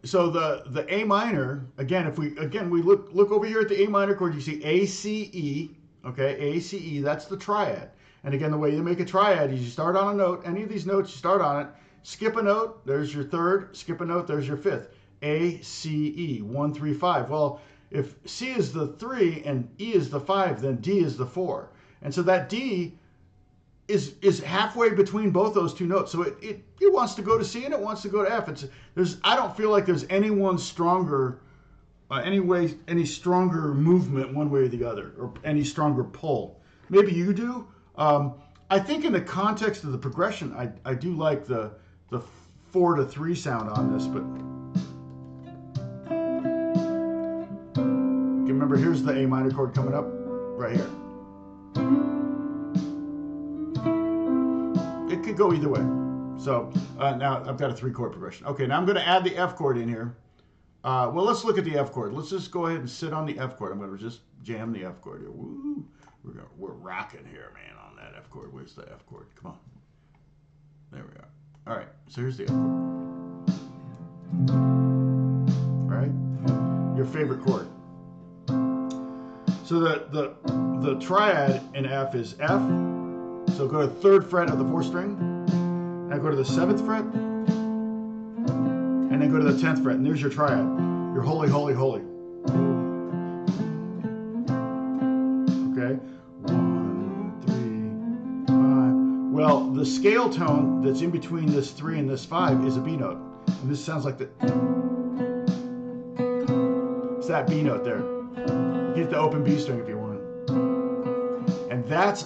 So the A minor, again, if we look over here at the A minor chord, you see A, C, E, okay, A, C, E, that's the triad. And again, the way you make a triad is you start on a note, any of these notes, you start on it, skip a note, there's your 3rd, skip a note, there's your 5th. A, C, E, 1, 3, 5. Well, if C is the 3 and E is the 5, then D is the 4. And so that D is halfway between both those 2 notes. So it wants to go to C and it wants to go to F. I don't feel like there's anyone stronger, any stronger movement one way or the other, or any stronger pull. Maybe you do. I think in the context of the progression, I do like the 4-3 sound on this, but remember, here's the A minor chord coming up right here. It could go either way. So now I've got a 3-chord progression. Okay, now I'm going to add the F chord in here. Well, let's look at the F chord. Let's just go ahead and sit on the F chord. I'm going to just jam the F chord here. Woo! We're rocking here, man, on that F chord. Where's the F chord? Come on. There we are. All right, so here's the F chord. All right, your favorite chord. So the triad in F is F. So go to the 3rd fret of the 4th string. Now go to the 7th fret. And then go to the 10th fret. And there's your triad. Your holy, holy, holy. Okay? 1, 3, 5. Well, the scale tone that's in between this 3 and this 5 is a B note. And this sounds like the... It's that B note there. Hit the open B string if you want. And that's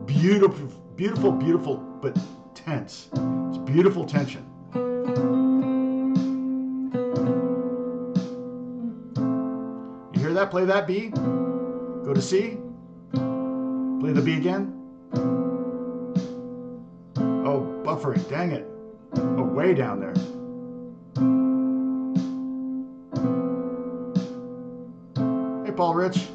beautiful, beautiful, beautiful, but tense. It's beautiful tension. You hear that? Play that B. Go to C. Play the B again. Oh, buffering. Dang it. Oh, way down there. Paul Rich.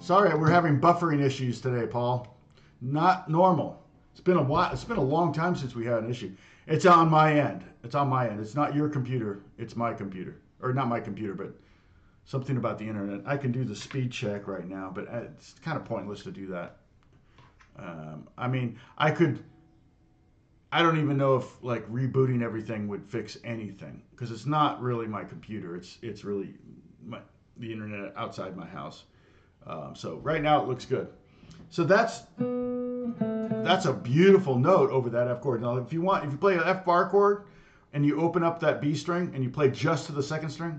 Sorry, we're having buffering issues today, Paul. Not normal. It's been a while. It's been a long time since we had an issue. It's on my end. It's on my end. It's not your computer. It's my computer. Or not my computer, but something about the internet. I can do the speed check right now, but it's kind of pointless to do that. I mean, I don't even know if like rebooting everything would fix anything because it's not really my computer. It's really the internet outside my house. So right now it looks good. So that's a beautiful note over that F chord. Now if you play an F bar chord and you open up that B string and you play just to the 2nd string,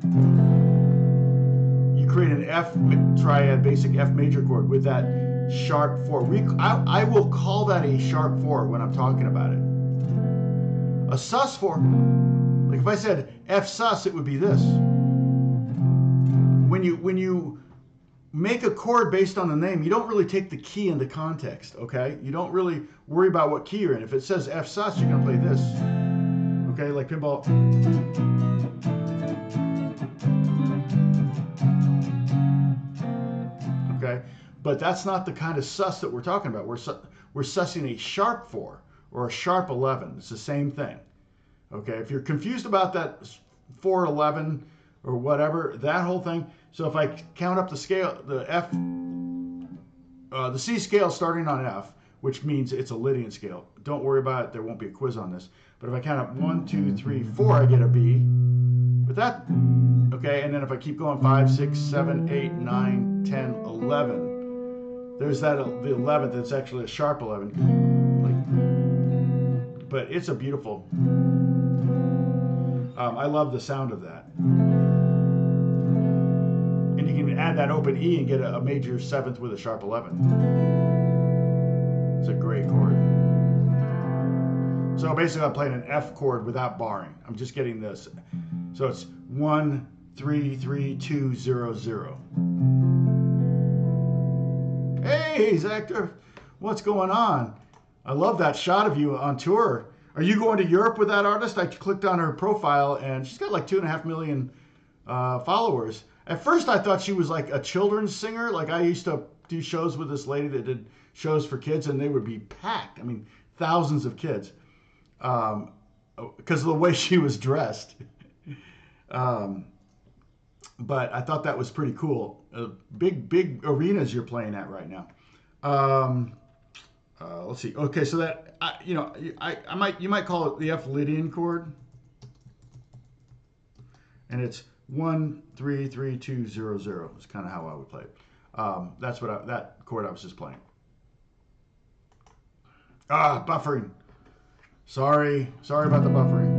you create an F triad basic F major chord with that sharp 4. I will call that a sharp 4 when I'm talking about it. A sus 4, like if I said F sus, it would be this. When you make a chord based on the name, you don't really take the key into context, okay? You don't really worry about what key you're in. If it says F sus, you're going to play this, okay? Like pinball. Okay? But that's not the kind of sus that we're talking about. We're sussing a sharp 4 or a sharp 11. It's the same thing, okay? If you're confused about that 4/11 or whatever, that whole thing. So if I count up the scale, the C scale starting on F, which means it's a Lydian scale. Don't worry about it. There won't be a quiz on this. But if I count up 1, 2, 3, 4, I get a B. With that, okay. And then if I keep going 5, 6, 7, 8, 9, 10, 11. There's that the 11th. That's actually a sharp 11. But it's a beautiful. I love the sound of that. And you can add that open E and get a major 7th with a sharp 11. It's a great chord. So basically I'm playing an F chord without barring. I'm just getting this. So it's 1, 3, 3, 2, 0, 0. Hey, Zactor, what's going on? I love that shot of you on tour. Are you going to Europe with that artist? I clicked on her profile and she's got like 2.5 million followers. At first I thought she was like a children's singer. Like I used to do shows with this lady that did shows for kids and they would be packed. I mean, thousands of kids because of the way she was dressed. But I thought that was pretty cool. Big arenas you're playing at right now. Let's see. Okay, so that you might call it the F Lydian chord, and it's 1, 3, 3, 2, 0, 0. Is kind of how I would play it. That's what that chord I was just playing. Buffering. Sorry about the buffering.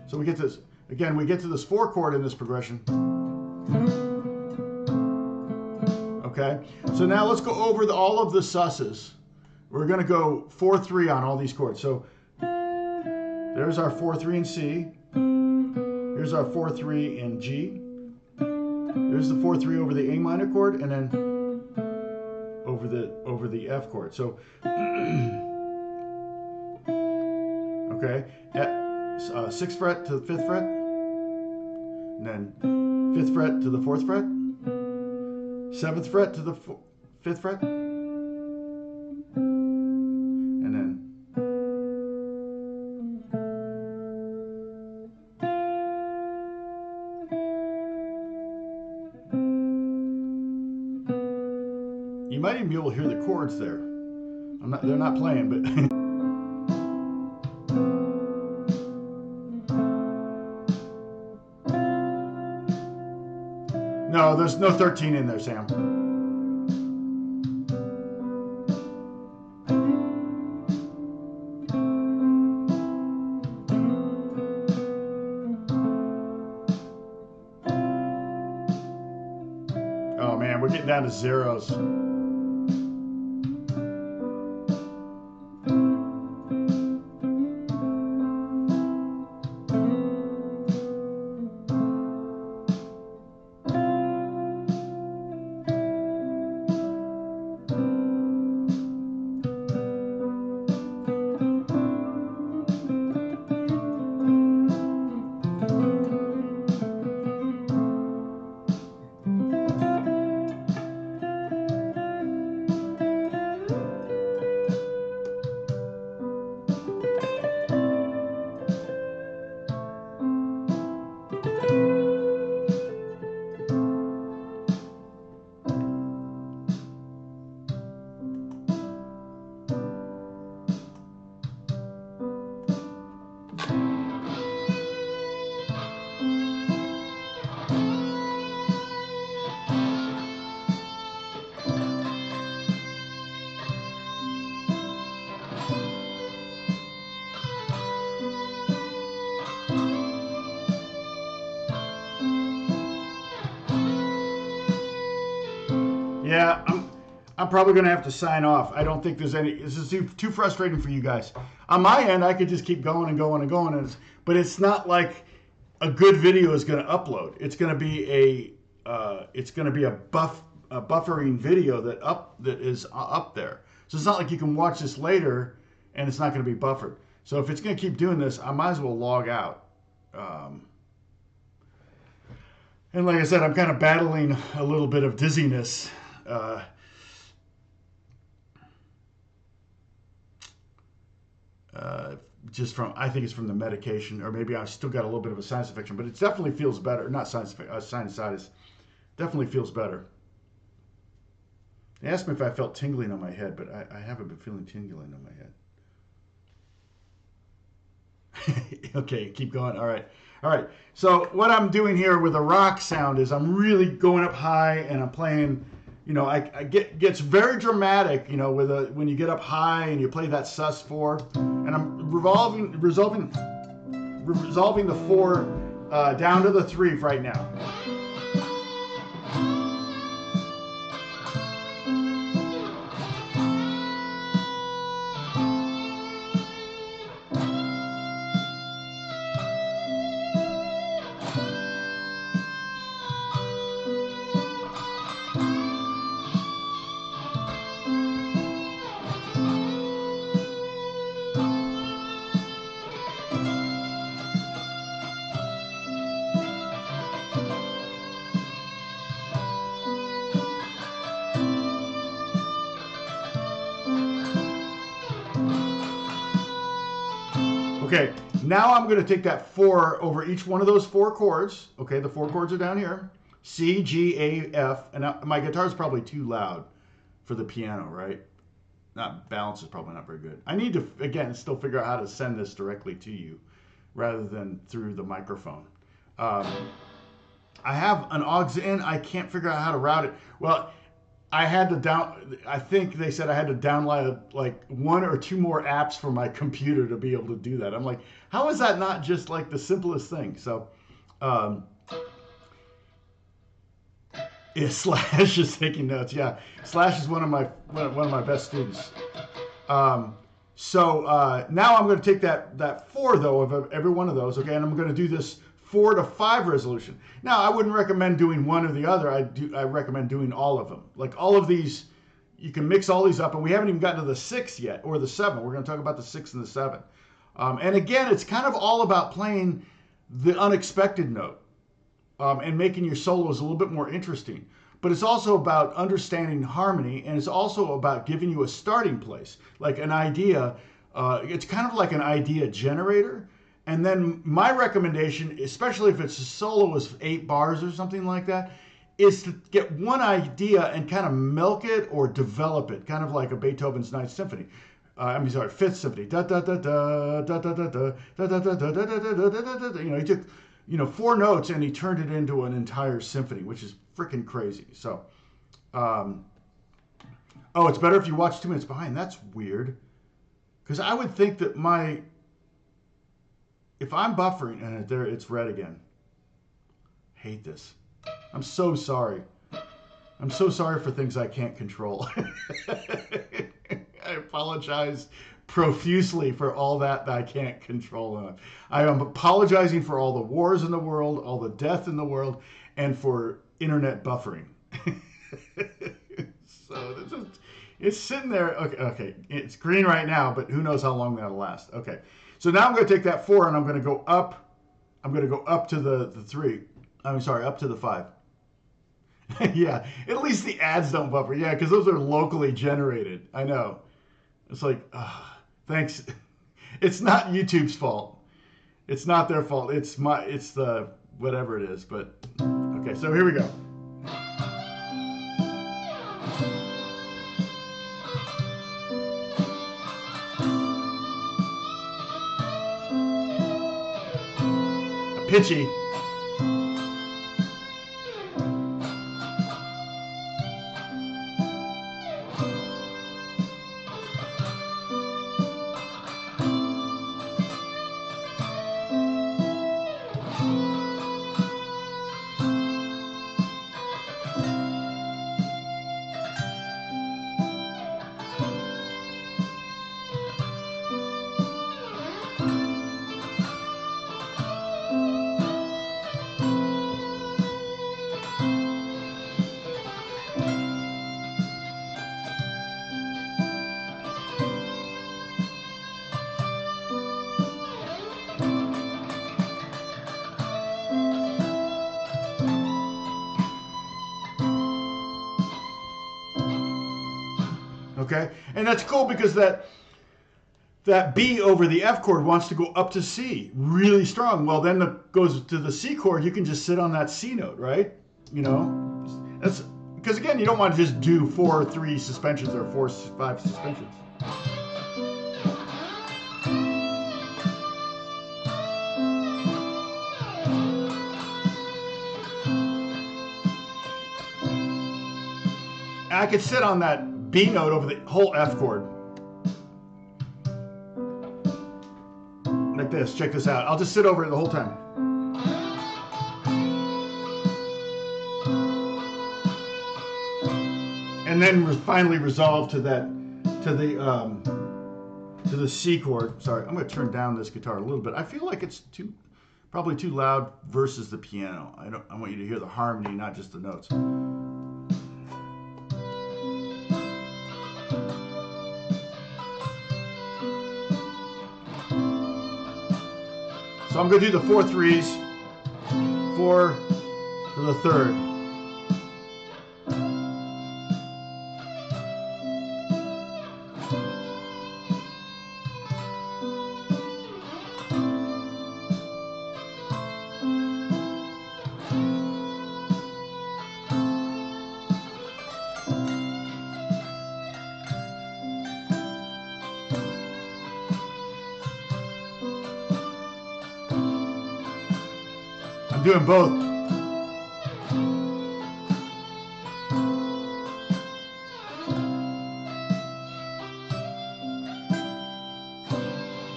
So we get this again. We get to this 4 chord in this progression. Okay. So now let's go over all of the susses. We're going to go 4/3 on all these chords. So there's our 4/3 in C. Here's our 4/3 in G. There's the 4/3 over the A minor chord, and then over the F chord. So Okay, at 6th fret to the 5th fret, and then 5th fret to the 4th fret, 7th fret to the 5th fret, and then you might even be able to hear the chords there. They're not playing, but no, there's no 13 in there, Sam. Oh man, we're getting down to zeros. Yeah, I'm probably going to have to sign off. I don't think there's any. This is too frustrating for you guys. On my end, I could just keep going and going and going, but it's not like a good video is going to upload. It's going to be a buffering video that is up there. So it's not like you can watch this later and it's not going to be buffered. So if it's going to keep doing this, I might as well log out. And like I said, I'm kind of battling a little bit of dizziness. Just from, I think it's from the medication, or maybe I've still got a little bit of a sinus infection, but it definitely feels better. Not sinusitis. Definitely feels better. They asked me if I felt tingling on my head, but I haven't been feeling tingling on my head. Okay, keep going. All right. So what I'm doing here with a rock sound is I'm really going up high and I'm playing. You know, gets very dramatic. You know, when you get up high and you play that sus4, and I'm resolving the 4 down to the 3 right now. Okay, now I'm going to take that 4 over each one of those 4 chords. Okay, the 4 chords are down here. C, G, A, F. And my guitar is probably too loud for the piano, right? Balance is probably not very good. I need to, again, still figure out how to send this directly to you rather than through the microphone. I have an aux in. I can't figure out how to route it. Well, I think they said I had to download like 1 or 2 more apps for my computer to be able to do that. I'm like, how is that not just like the simplest thing? So, Slash is taking notes. Yeah, Slash is one of my best students. Now I'm going to take that 4 though of every one of those. Okay, and I'm going to do this 4 to 5 resolution. Now, I wouldn't recommend doing one or the other. I recommend doing all of them. Like all of these, you can mix all these up, and we haven't even gotten to the 6 yet, or the 7. We're going to talk about the 6 and the 7. And again, it's kind of all about playing the unexpected note, and making your solos a little bit more interesting. But it's also about understanding harmony, and it's also about giving you a starting place, like an idea. It's kind of like an idea generator. And then my recommendation, especially if it's a solo is 8 bars or something like that, is to get one idea and kind of milk it or develop it, kind of like a Beethoven's Ninth Symphony. Fifth Symphony. Da da da da da da da da da da da da da da da da. He took 4 notes and he turned it into an entire symphony, which is freaking crazy. So, it's better if you watch 2 minutes behind. That's weird, because I would think that if I'm buffering and there it's red again. Hate this. I'm so sorry. I'm so sorry for things I can't control. I apologize profusely for all that I can't control. I am apologizing for all the wars in the world, all the death in the world, and for internet buffering. So it's sitting there. Okay, it's green right now, but who knows how long that'll last. Okay, so now I'm going to take that 4 and I'm going to go up. I'm going to go up to the 3. Up to the 5. Yeah, at least the ads don't buffer. Yeah, because those are locally generated. I know. It's like, thanks. It's not YouTube's fault. It's not their fault. It's the whatever it is. But okay, so here we go. Pitchy. Okay, and that's cool because that B over the F chord wants to go up to C really strong. Well, then it goes to the C chord. You can just sit on that C note, right? That's because again, you don't want to just do 4/3 suspensions or 4/5 suspensions. And I could sit on that B note over the whole F chord. Like this. Check this out. I'll just sit over it the whole time. And then finally resolve to the C chord. Sorry, I'm going to turn down this guitar a little bit. I feel like it's probably too loud versus the piano. I want you to hear the harmony, not just the notes. So I'm going to do the 4/3, 4 to the 3rd. I'm doing both.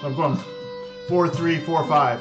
So I'm going 4/3, 4/5. 4/3, 4/5.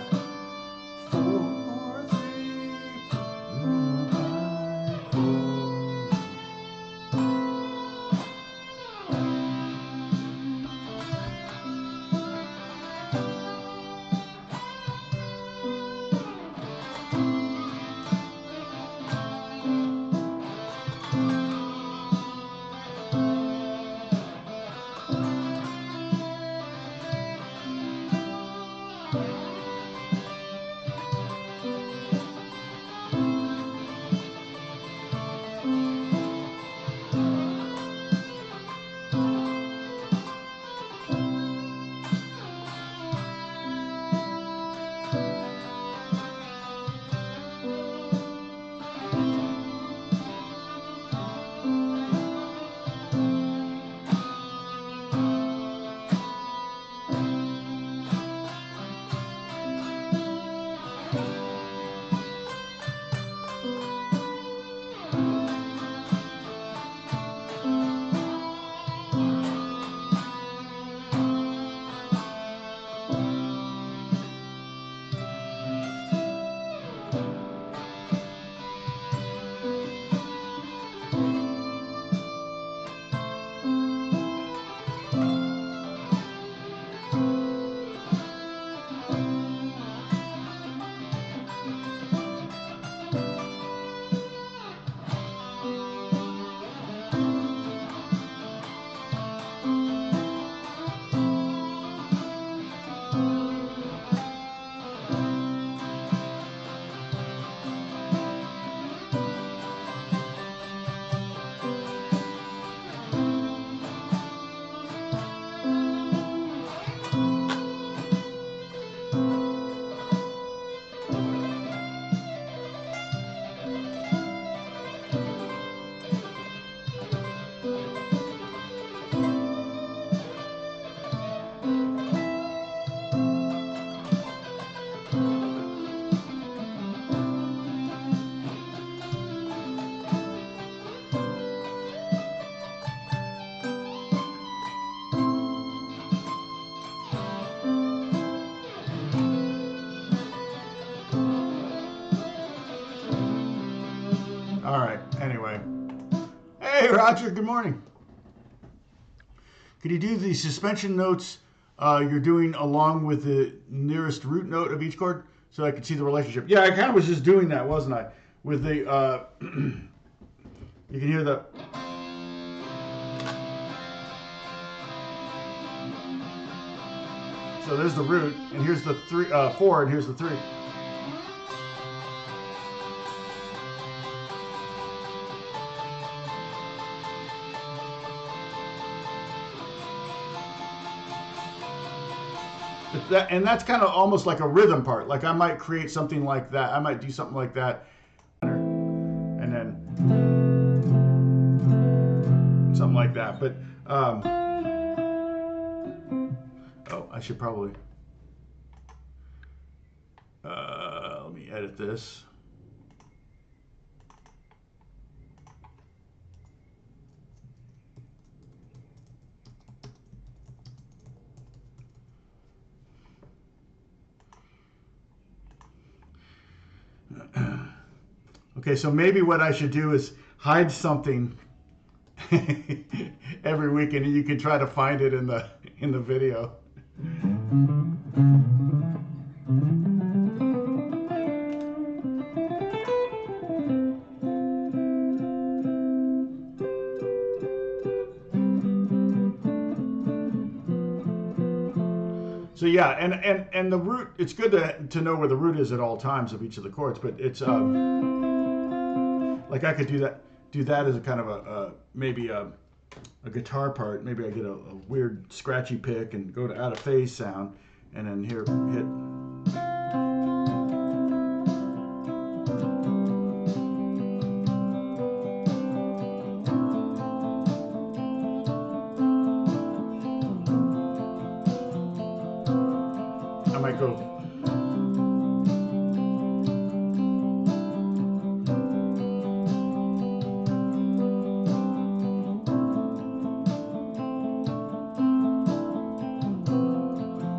Hey, Roger. Good morning. Could you do the suspension notes you're doing along with the nearest root note of each chord so I could see the relationship? Yeah, I kind of was just doing that, wasn't I? With the, you can hear the. So there's the root, and here's the 4, and here's the 3. And that's kind of almost like a rhythm part. Like I might create something like that. I might do something like that, and then something like that. But oh, I should probably let me edit this. Okay, so maybe what I should do is hide something every week, and you can try to find it in the video. So yeah, and the root. It's good to know where the root is at all times of each of the chords, but it's like I could do that as a kind of a maybe a guitar part. Maybe I get a weird scratchy pick and go to out of phase sound, and then here hit. I might go.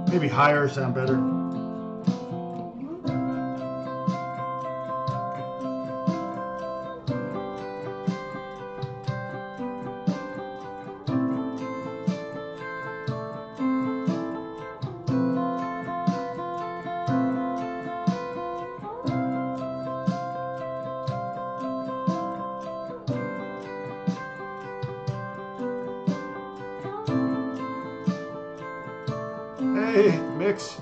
Maybe higher sound better. Hey, mix.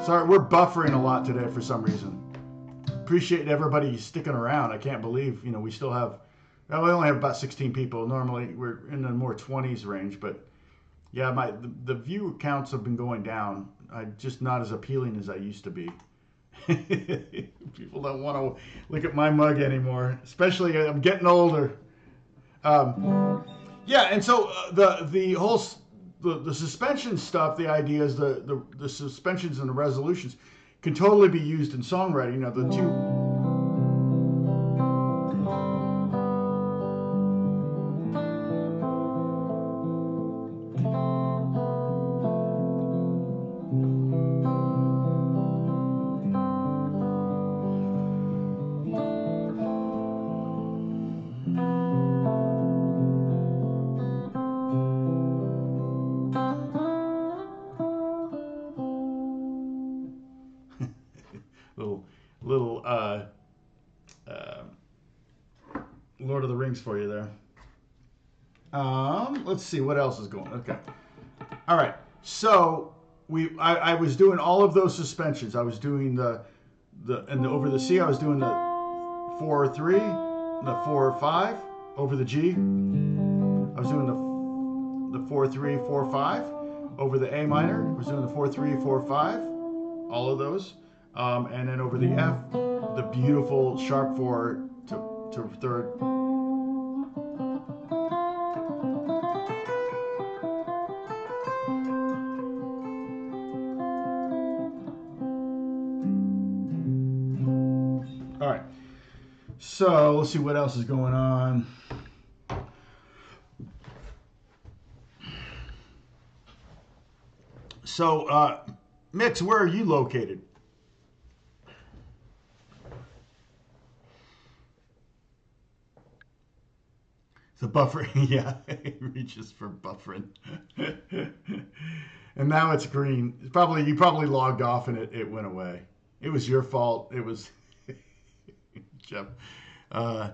Sorry, we're buffering a lot today for some reason. Appreciate everybody sticking around. I can't believe, we still have, well, we only have about 16 people. Normally we're in the more 20s range, but yeah, the view counts have been going down. I'm just not as appealing as I used to be. People don't want to look at my mug anymore, especially I'm getting older. Yeah, and so the whole the suspension stuff. The idea is the suspensions and the resolutions can totally be used in songwriting. The two. little Lord of the Rings for you there. Let's see what else is going. Okay, all right. So I was doing all of those suspensions. I was doing and over the C. I was doing the 4/3, the 4/5 over the G. I was doing the 4/3, 4/5 over the A minor. I was doing the 4/3, 4/5. All of those. And then over the F, the beautiful sharp 4 to third. All right. So let's see what else is going on. So, Mix, where are you located? The buffer, yeah, it reaches for buffering. And now it's green. It's probably you probably logged off and it went away. It was your fault. It was Jeff. Uh,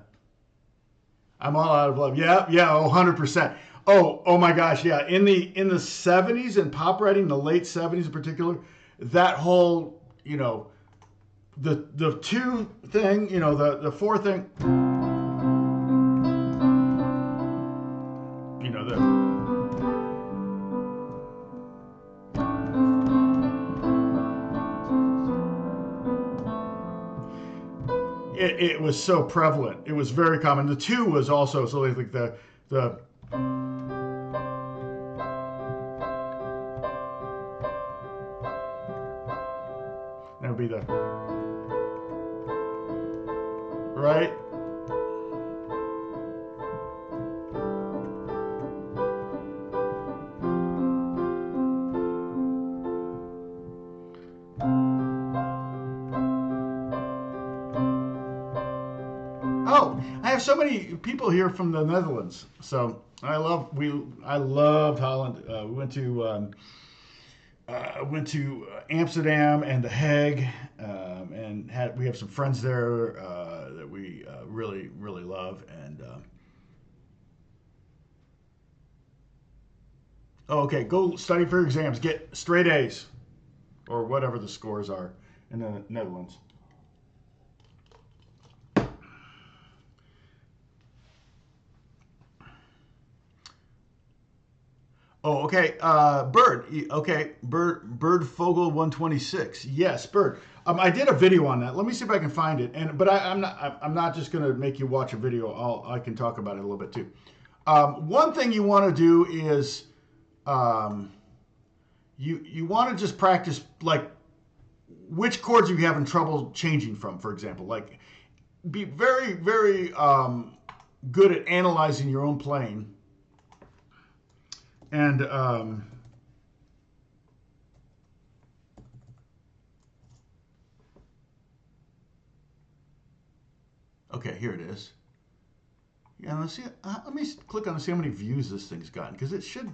I'm all out of love. Yeah, yeah, 100%. Oh my gosh, yeah. In the 70s and pop writing, the late 70s in particular, that whole, the two thing, the four thing, the it was so prevalent. It was very common. The two was also so like the that would be the right. Oh, I have so many people here from the Netherlands. So I loved Holland. We went to Amsterdam and The Hague, and we have some friends there that we really really love. And okay, go study for your exams, get straight A's or whatever the scores are in the Netherlands. Oh, okay. Bird. Okay, Bird Fogel 126. Yes, Bird. I did a video on that. Let me see if I can find it. But I'm not just gonna make you watch a video. I can talk about it a little bit too. One thing you want to do is you want to just practice like which chords you're having trouble changing from. For example, like be very very good at analyzing your own playing. And okay, here it is. Yeah, let's see. Let me click on and see how many views this thing's gotten because it should.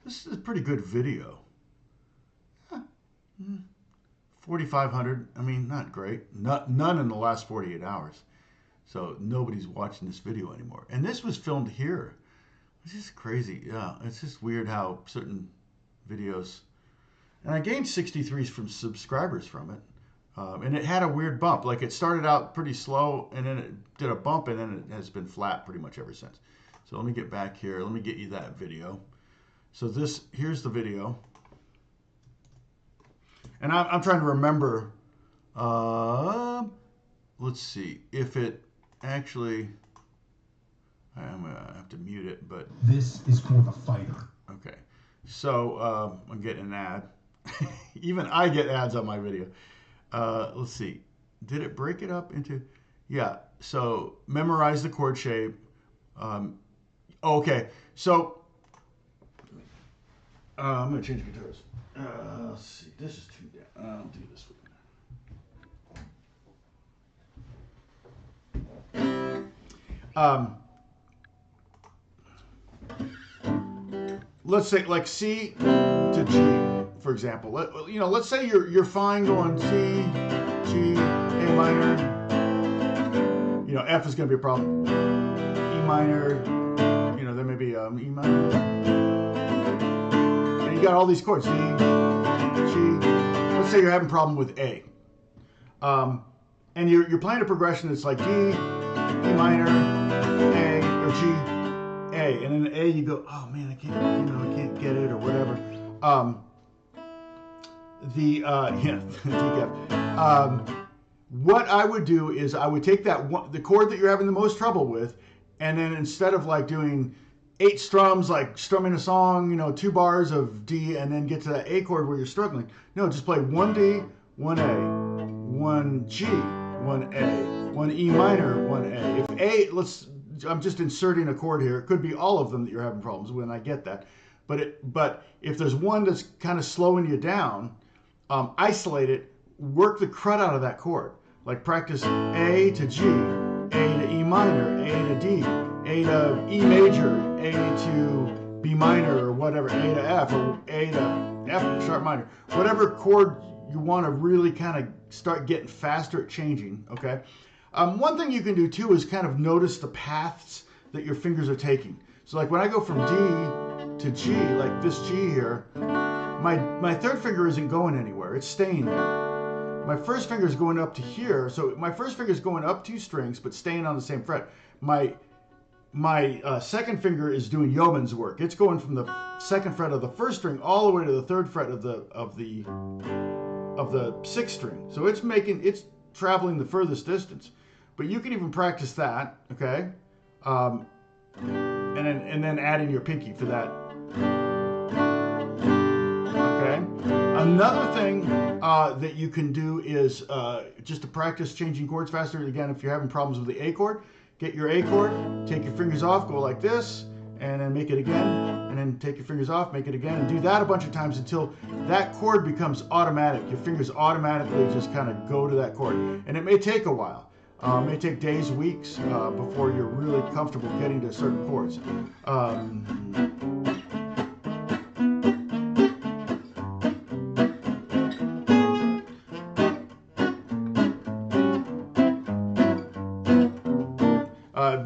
This is a pretty good video. 4,500. I mean, not great. None in the last 48 hours. So nobody's watching this video anymore. And this was filmed here. It's just crazy. Yeah, it's just weird how certain videos. And I gained 63 from subscribers from it. And it had a weird bump. Like it started out pretty slow and then it did a bump and then it has been flat pretty much ever since. So let me get back here. Let me get you that video. So here's the video. And I'm trying to remember. Let's see if it actually. I'm gonna have to mute it, but this is for the fighter. Okay, so I'm getting an ad. Even I get ads on my video. Let's see, did it break it up into? Yeah. So memorize the chord shape. Okay, so I'm gonna change guitars. Let's see, this is too down. I'll do this one. Let's say like C to G, for example. Let's say you're fine going C, G, A minor. F is going to be a problem. E minor. There may be E minor. And you got all these chords. C, G. Let's say you're having a problem with A. And you're playing a progression that's like G, E minor, A, or G. A, and in A you go, oh man, I can't get it or whatever. What I would do is I would take the chord that you're having the most trouble with, and then instead of like doing 8 strums, like strumming a song, 2 bars of D, and then get to that A chord where you're struggling. No, just play 1 D, 1 A, 1 G, 1 A, 1 E minor, 1 A. If A, I'm just inserting a chord here. It could be all of them that you're having problems with, and I get that. But if there's one that's kind of slowing you down, isolate it, work the crud out of that chord. Like practice A to G, A to E minor, A to D, A to E major, A to B minor, or whatever, A to F, or A to F sharp minor, whatever chord you want to really kind of start getting faster at changing, okay? One thing you can do too is kind of notice the paths that your fingers are taking. So like when I go from D to G, like this G here, my third finger isn't going anywhere. It's staying there. My first finger is going up to here. So my first finger is going up 2 strings, but staying on the same fret. My second finger is doing yeoman's work. It's going from the 2nd fret of the 1st string all the way to the 3rd fret of the 6th string. So it's traveling the furthest distance. But you can even practice that, okay? And then add in your pinky for that. Okay. Another thing that you can do is just to practice changing chords faster. Again, if you're having problems with the A chord, get your A chord, take your fingers off, go like this, and then make it again, and then take your fingers off, make it again, and do that a bunch of times until that chord becomes automatic. Your fingers automatically just kind of go to that chord. And it may take a while. It may take days, weeks before you're really comfortable getting to certain chords.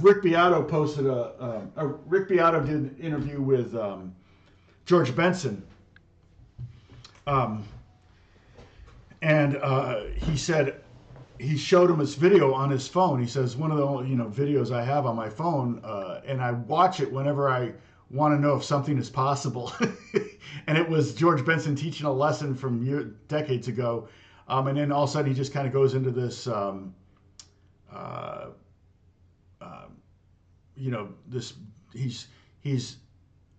Rick Beato posted Rick Beato did an interview with George Benson, and he said he showed him his video on his phone. He says one of the videos I have on my phone, and I watch it whenever I want to know if something is possible. And it was George Benson teaching a lesson from decades ago, and then all of a sudden he just kind of goes into this. He's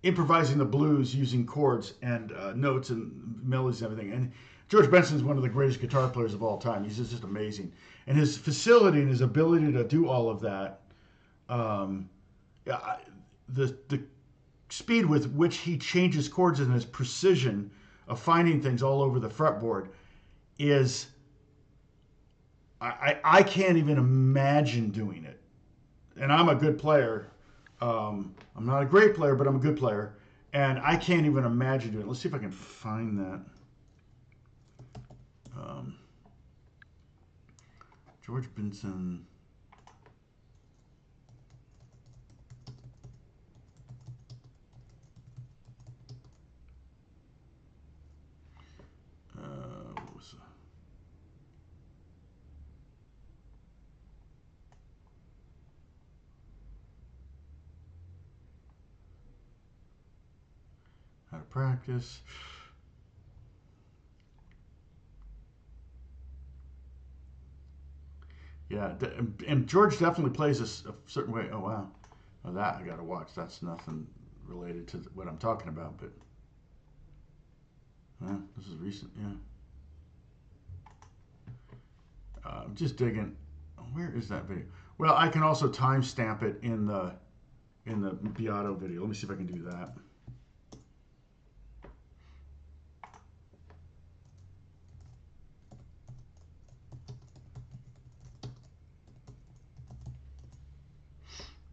improvising the blues using chords and notes and melodies and everything. And George Benson's one of the greatest guitar players of all time. He's just amazing. And his facility and his ability to do all of that, the speed with which he changes chords and his precision of finding things all over the fretboard is, I can't even imagine doing it. And I'm a good player. I'm not a great player, but I'm a good player. And I can't even imagine doing it. Let's see if I can find that. George Benson. What was how to practice. Yeah, and George definitely plays a certain way. Oh wow, well, that I got to watch. That's nothing related to what I'm talking about, but this is recent. Yeah, I'm just digging. Where is that video? Well, I can also timestamp it in the Beato video. Let me see if I can do that.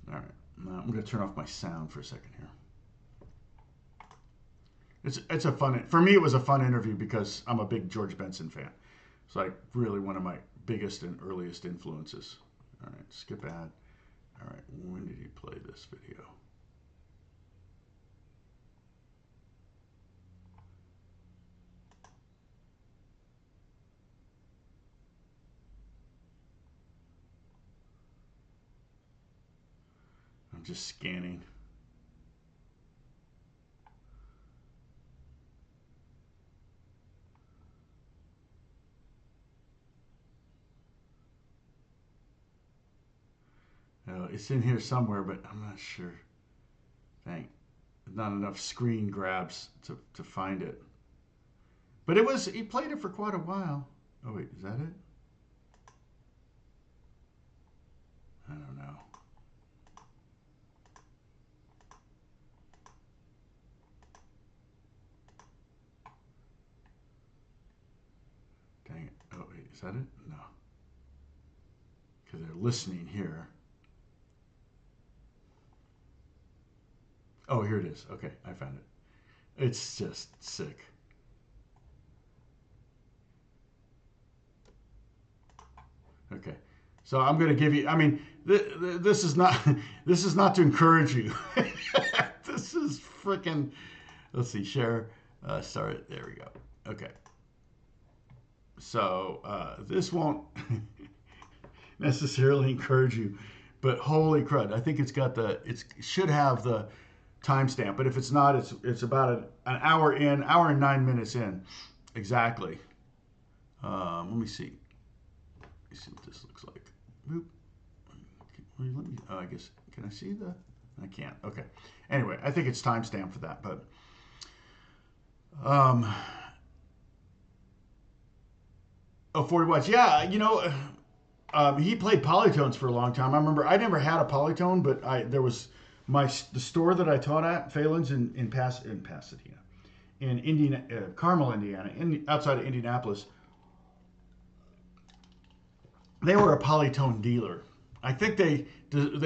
All right, now I'm going to turn off my sound for a second here. It's a fun, for me it was a fun interview because I'm a big George Benson fan. It's like really one of my biggest and earliest influences. All right, skip ad. All right, when did he play this video? I'm just scanning. It's in here somewhere, but I'm not sure. Dang, not enough screen grabs to find it. But he played it for quite a while. Oh wait, is that it? I don't know. Dang it. Oh wait, is that it? No. because they're listening here. Oh, here it is. Okay, I found it. It's just sick. Okay, so I'm going to give you. I mean, this is not this is not to encourage you. This is freaking. Let's see, share. Start. There we go. Okay. So this won't necessarily encourage you, but holy crud! I think it's got the. It should have the timestamp, but if it's not, it's about an hour in, hour and 9 minutes in, exactly. Let me see. Let me see what this looks like. Boop. Let me, I guess, can I see the? I can't. Okay. Anyway, I think it's timestamped for that, but um, 40 watts. Yeah, he played polytones for a long time. I remember I never had a polytone, but there was the store that I taught at, Phelan's in Pasadena, in Indiana, Carmel, Indiana, outside of Indianapolis. They were a polytone dealer. I think they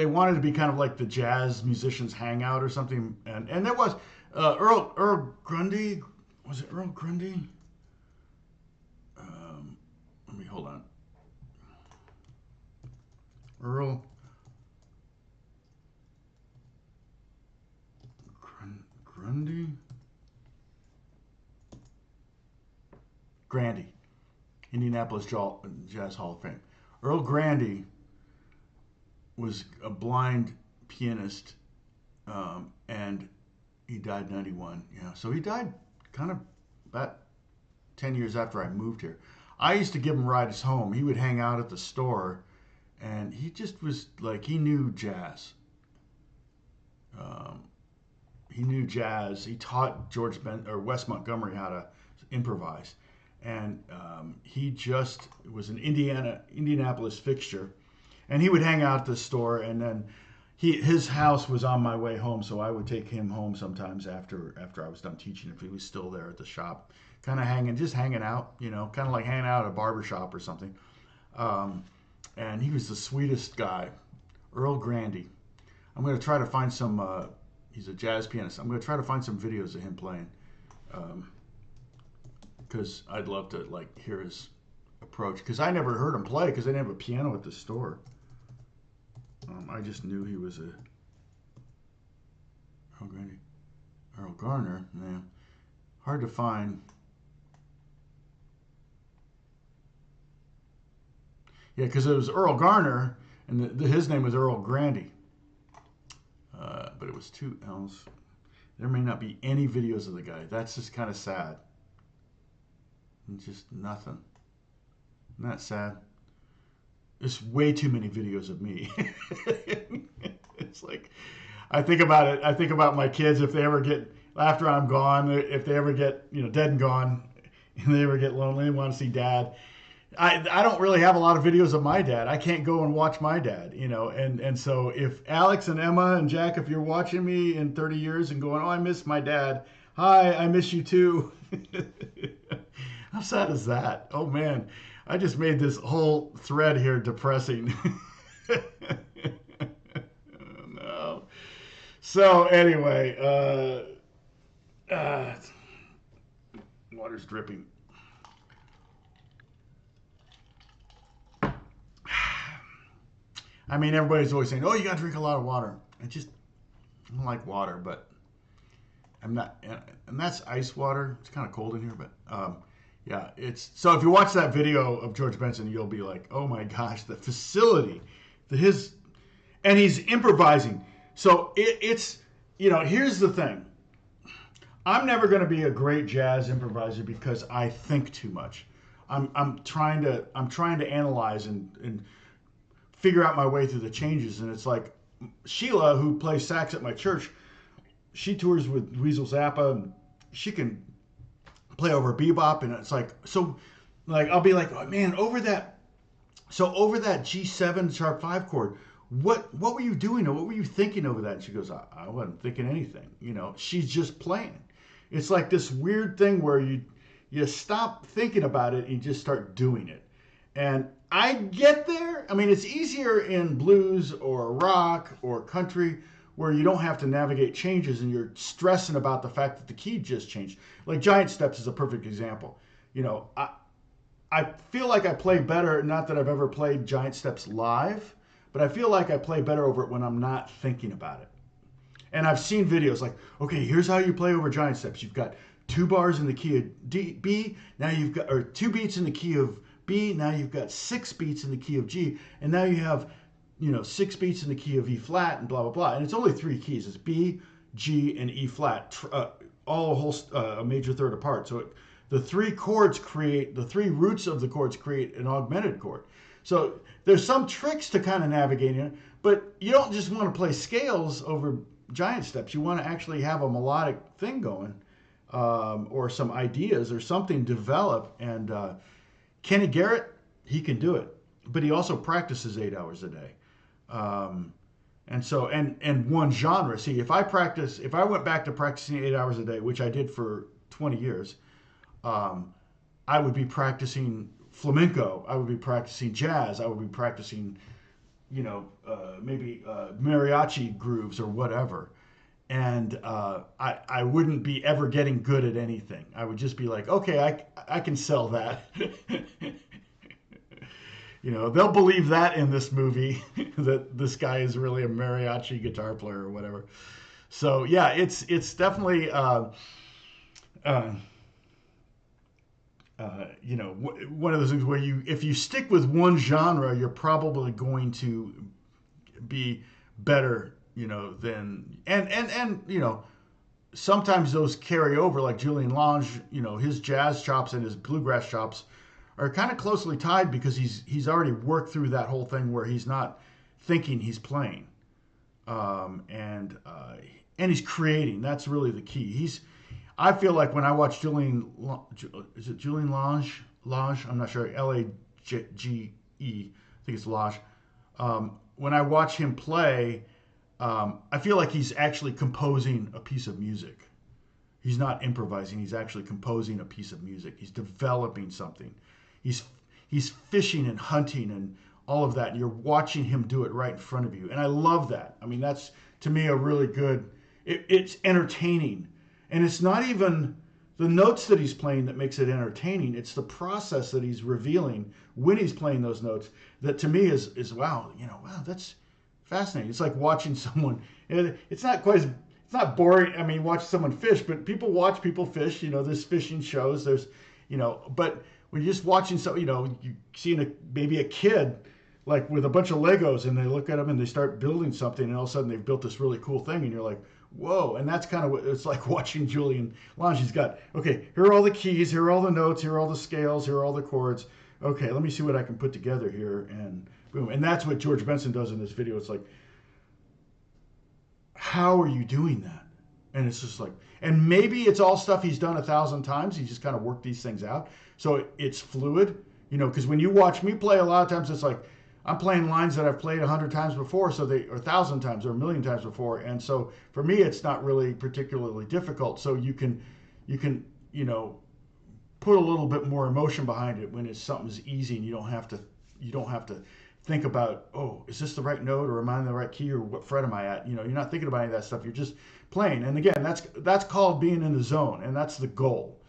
wanted to be kind of like the jazz musicians hangout or something. And there was Earl Grundy. Was it Earl Grundy? Let me hold on. Earl Grundy? Grandy. Indianapolis Jazz Hall of Fame. Earl Grandy was a blind pianist, and he died 91. Yeah, so he died kind of about 10 years after I moved here. I used to give him rides home. He would hang out at the store, and he just was like, he knew jazz. Um, he knew jazz. He taught Wes Montgomery how to improvise, and he just was an Indianapolis fixture. And he would hang out at the store, and then his house was on my way home, so I would take him home sometimes after I was done teaching if he was still there at the shop, kind of hanging out, kind of like hanging out at a barber shop or something. And he was the sweetest guy, Earl Grandy. I'm going to try to find some. He's a jazz pianist. I'm going to try to find some videos of him playing, because I'd love to hear his approach. Because I never heard him play because they didn't have a piano at the store. I just knew he was a Earl Grandy. Earl Garner, yeah, hard to find. Yeah, because it was Earl Garner, and his name was Earl Grandy. But it was two L's. There may not be any videos of the guy. That's just kind of sad. Just nothing. Isn't that sad? There's way too many videos of me. It's like, I think about it. I think about my kids if they ever get, after I'm gone, if they ever get, dead and gone, and they ever get lonely and want to see dad. I don't really have a lot of videos of my dad. I can't go and watch my dad, and so if Alex and Emma and Jack, if you're watching me in 30 years and going, oh, I miss my dad. Hi, I miss you too. How sad is that? Oh man, I just made this whole thread here depressing. Oh, no. So anyway, water's dripping. I mean, everybody's always saying, "Oh, you got to drink a lot of water." I don't like water, but I'm not, and that's ice water. It's kind of cold in here, but yeah, it's so. If you watch that video of George Benson, you'll be like, "Oh my gosh, the facility, and he's improvising." So it's here's the thing. I'm never going to be a great jazz improviser because I think too much. I'm trying to analyze and figure out my way through the changes. And it's like Sheila, who plays sax at my church, she tours with Weasel Zappa, and she can play over bebop. And it's like, so like, I'll be like, oh, man, over that G7 sharp 5 chord, what were you doing, or what were you thinking over that? And she goes, I wasn't thinking anything. She's just playing. It's like this weird thing where you stop thinking about it and you just start doing it. And I get there. I mean, it's easier in blues or rock or country where you don't have to navigate changes and you're stressing about the fact that the key just changed. Like Giant Steps is a perfect example. You know, I feel like I play better, not that I've ever played Giant Steps live, but I feel like I play better over it when I'm not thinking about it. And I've seen videos like, okay, here's how you play over Giant Steps. You've got 2 bars in the key of B, now you've got, or 2 beats in the key of B, now you've got 6 beats in the key of G, and now you have, 6 beats in the key of E flat, and blah, blah, blah. And it's only 3 keys. It's B, G, and E flat, all a whole a major third apart. So the 3 chords create, the 3 roots of the chords create an augmented chord. So there's some tricks to kind of navigating it, but you don't just want to play scales over Giant Steps. You want to actually have a melodic thing going, or some ideas or something develop. And Kenny Garrett, he can do it, but he also practices 8 hours a day. And so, and one genre. See, if I went back to practicing 8 hours a day, which I did for 20 years, I would be practicing flamenco. I would be practicing jazz. I would be practicing, maybe mariachi grooves or whatever. And I wouldn't be ever getting good at anything. I would just be like, okay, I can sell that. They'll believe that in this movie that this guy is really a mariachi guitar player or whatever. So yeah, it's definitely one of those things where if you stick with one genre, you're probably going to be better, than sometimes those carry over, like Julian Lange, his jazz chops and his bluegrass chops are kind of closely tied because he's already worked through that whole thing where he's not thinking, he's playing, and he's creating. That's really the key. I feel like when I watch is it Julian Lange? Lange? I'm not sure. Lage. I think it's Lange. When I watch him play, I feel like he's actually composing a piece of music. He's not improvising. He's actually composing a piece of music. He's developing something. He's fishing and hunting and all of that. And you're watching him do it right in front of you. And I love that. I mean, that's, to me, a really good, it's entertaining. And it's not even the notes that he's playing that makes it entertaining. It's the process that he's revealing when he's playing those notes that to me is wow, wow, that's fascinating. It's like watching someone, it's not boring. I mean, watch someone fish, but people watch people fish, there's fishing shows, but when you're just watching you see maybe a kid like with a bunch of Legos and they look at them and they start building something and all of a sudden they've built this really cool thing and you're like, whoa. And that's kind of what it's like watching Julian Lange. He's got, okay, here are all the keys, here are all the notes, here are all the scales, here are all the chords. Okay, let me see what I can put together here, and boom. And that's what George Benson does in this video. It's like, how are you doing that? And it's just like, and maybe it's all stuff he's done 1,000 times. He's just kind of worked these things out. So it's fluid, because when you watch me play, a lot of times it's like, I'm playing lines that I've played 100 times before, or 1,000 times, or 1,000,000 times before, and so for me, it's not really particularly difficult. So you can, put a little bit more emotion behind it when it's something's easy, and you don't have to think about, oh, is this the right note, or am I in the right key, or what fret am I at? You're not thinking about any of that stuff. You're just playing, and again, that's called being in the zone, and that's the goal.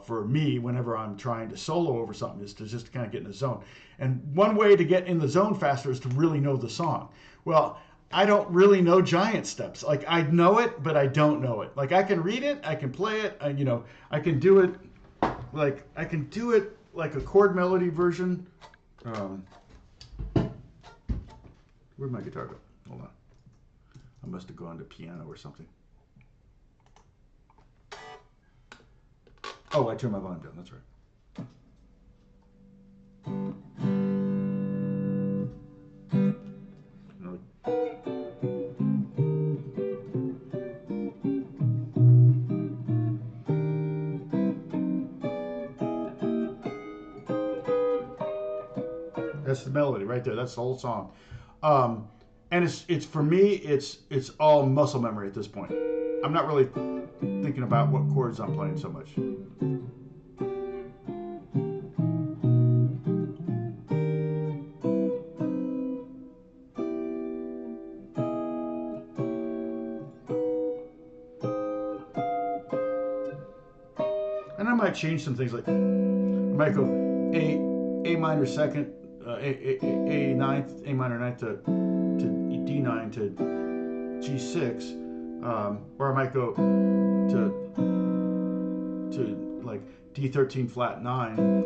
For me, whenever I'm trying to solo over something, is to just kind of get in the zone. And one way to get in the zone faster is to really know the song. Well, I don't really know Giant Steps. Like, I know it, but I don't know it. Like, I can read it, I can play it, I can do it like a chord melody version. Where'd my guitar go? Hold on. I must have gone to piano or something. Oh, I turned my volume down. That's right. That's the melody right there. That's the whole song. And it's for me, it's all muscle memory at this point. I'm not really thinking about what chords I'm playing so much. might change some things. Like I might go A minor second, A ninth, A minor ninth to D9 to G6, or I might go to like D13 flat 9.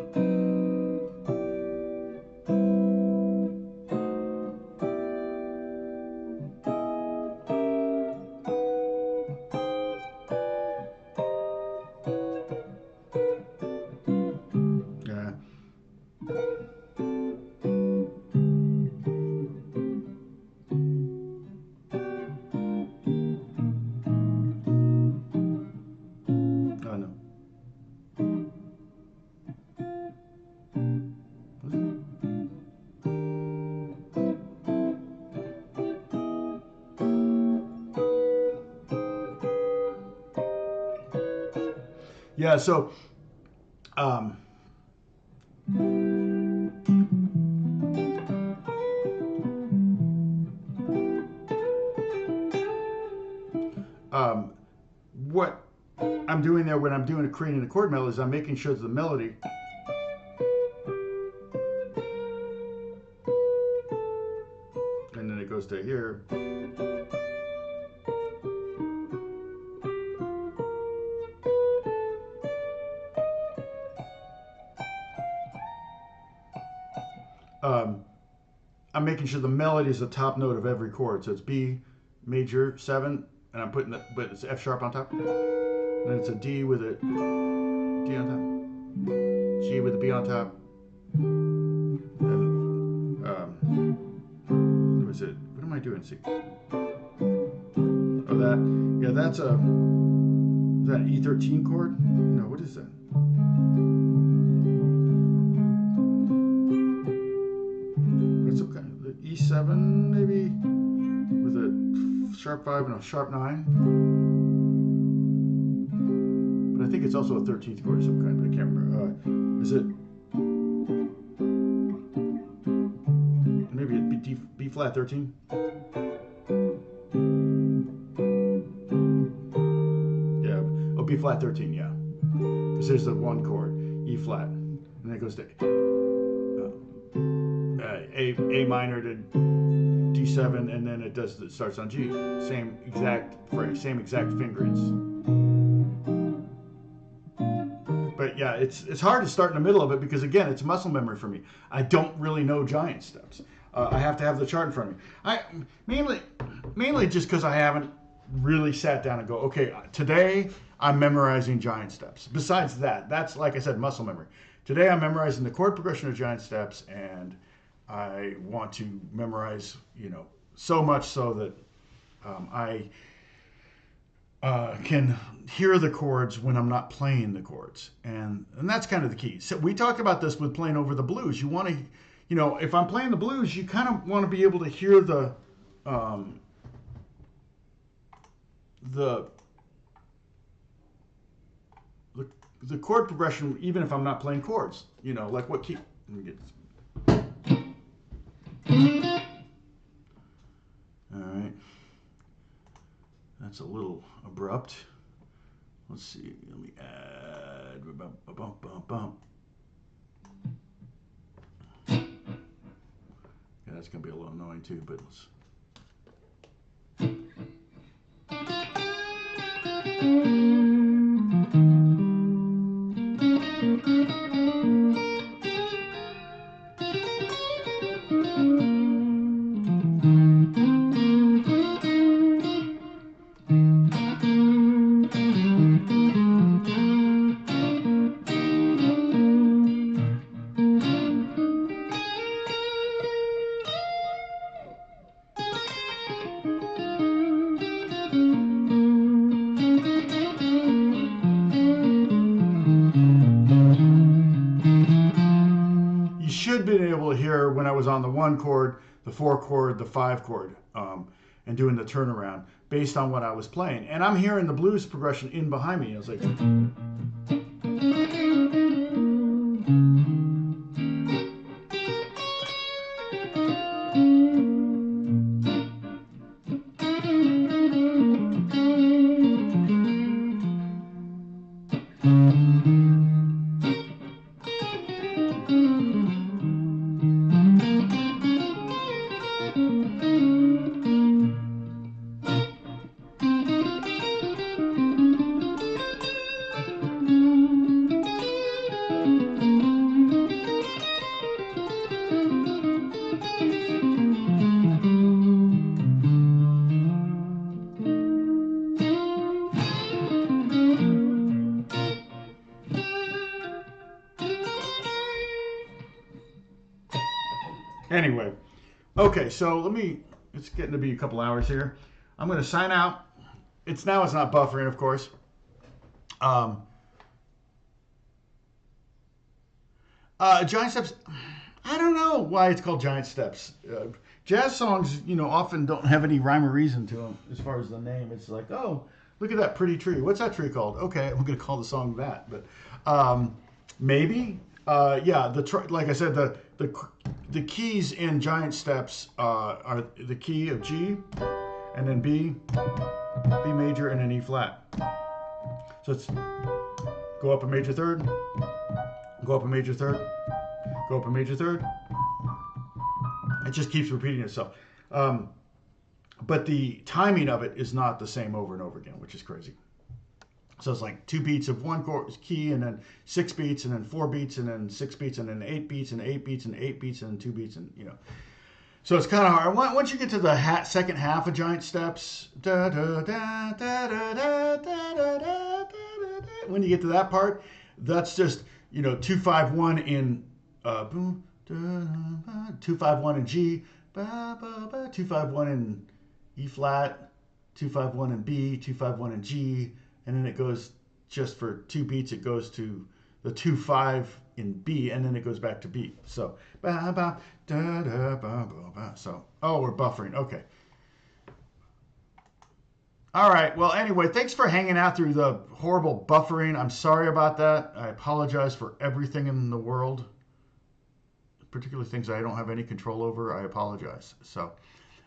Yeah. Oh no. Yeah, so um, what I'm doing there when I'm doing creating a chord melody is I'm making sure that the melody and then it goes to here. I'm making sure the melody is the top note of every chord. So it's B major 7, and I'm putting but it's F sharp on top. Then it's a D with a D on top, G with a B on top, and what was it? What am I doing? See? Oh, that. Yeah, that's a. Is that an E13 chord? No, what is that? It's okay. The E7 maybe with a sharp 5 and a sharp 9. But I think it's also a 13th chord of some kind, but I can't remember. Is it maybe it'd B flat 13? Yeah. Oh, B flat 13. Yeah. Because there's the one chord, E flat, and then it goes to A minor to D7, and then it starts on G. Same exact phrase, same exact fingerings. But yeah, it's hard to start in the middle of it because again, it's muscle memory for me. I don't really know giant steps. I have to have the chart in front of me. I mainly just because I haven't really sat down and go, okay, today I'm memorizing giant steps. Besides that, that's like I said, muscle memory. Today I'm memorizing the chord progression of giant steps, and I want to memorize, so much so that I can hear the chords when I'm not playing the chords, and that's kind of the key. So we talked about this with playing over the blues. You want to, if I'm playing the blues, you kind of want to be able to hear the chord progression, even if I'm not playing chords. Like what key? Let me get this. All right. That's a little abrupt. Let's see. Let me add. Bump, bump, bump. Yeah, that's going to be a little annoying too, but let's. Should be able to hear when I was on the 1 chord, the 4 chord, the 5 chord, and doing the turnaround based on what I was playing. And I'm hearing the blues progression in behind me. I was like, Anyway, okay, so it's getting to be a couple hours here. I'm going to sign out. It's not buffering, of course. Um, Giant Steps, I don't know why it's called Giant Steps. Jazz songs, often don't have any rhyme or reason to them as far as the name. It's like, oh, look at that pretty tree. What's that tree called? Okay, I'm going to call the song that. But maybe, yeah. Like I said, the keys in Giant Steps are the key of G, and then B, B major, and then E flat. So it's go up a major third, go up a major third, go up a major third. It just keeps repeating itself. But the timing of it is not the same over and over again, which is crazy. So it's like 2 beats of one key, and then 6 beats, and then 4 beats, and then 6 beats, and then 8 beats, and 8 beats, and 8 beats, and then 2 beats, and So it's kind of hard. Once you get to the second half of Giant Steps, when you get to that part, that's just 2-5-1 in boom, 2-5-1 in G, 2-5-1 in E flat, 2-5-1 in B, 2-5-1 in G, and then it goes just for 2 beats. It goes to the 2-5 in B, and then it goes back to B. So so we're buffering. Okay. All right. Well, anyway, thanks for hanging out through the horrible buffering. I'm sorry about that. I apologize for everything in the world, particularly things I don't have any control over. I apologize. So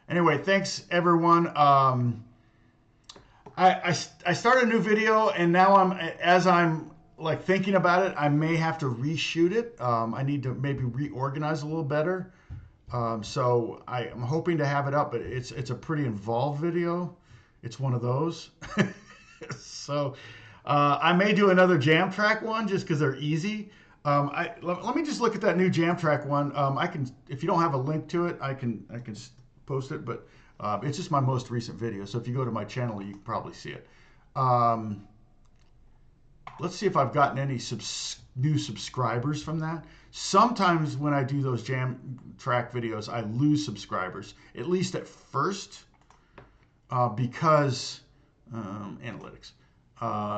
anyway, thanks everyone. I started a new video, and now as I'm like thinking about it, I may have to reshoot it. I need to maybe reorganize a little better. So I'm hoping to have it up, but it's a pretty involved video. It's one of those. So I may do another jam track one just because they're easy. Let me just look at that new jam track one. I can, if you don't have a link to it, I can post it, but it's just my most recent video. So if you go to my channel, you can probably see it. Let's see if I've gotten any new subscribers from that. Sometimes when I do those jam track videos, I lose subscribers, at least at first, because analytics.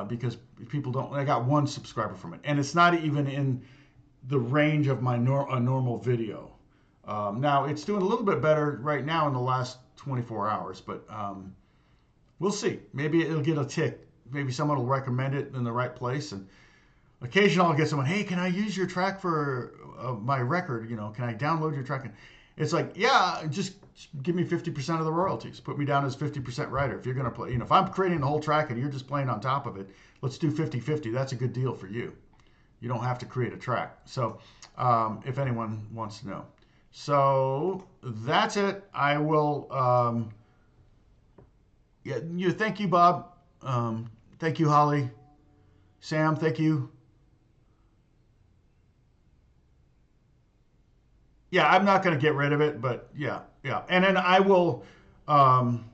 Because people don't. I got 1 subscriber from it, and it's not even in the range of my normal video. Now it's doing a little bit better right now in the last 24 hours, but we'll see. Maybe it'll get a tick. Maybe someone will recommend it in the right place, and occasionally I'll get someone, hey, can I use your track for my record? Can I download your track? And it's like, yeah, just give me 50% of the royalties. Put me down as 50% writer. If you're going to play, if I'm creating the whole track and you're just playing on top of it, let's do 50-50. That's a good deal for you. You don't have to create a track. So if anyone wants to know. So that's it. I will, thank you, Bob. Thank you, Holly. Sam, thank you. Yeah, I'm not going to get rid of it, but yeah. And then I will, and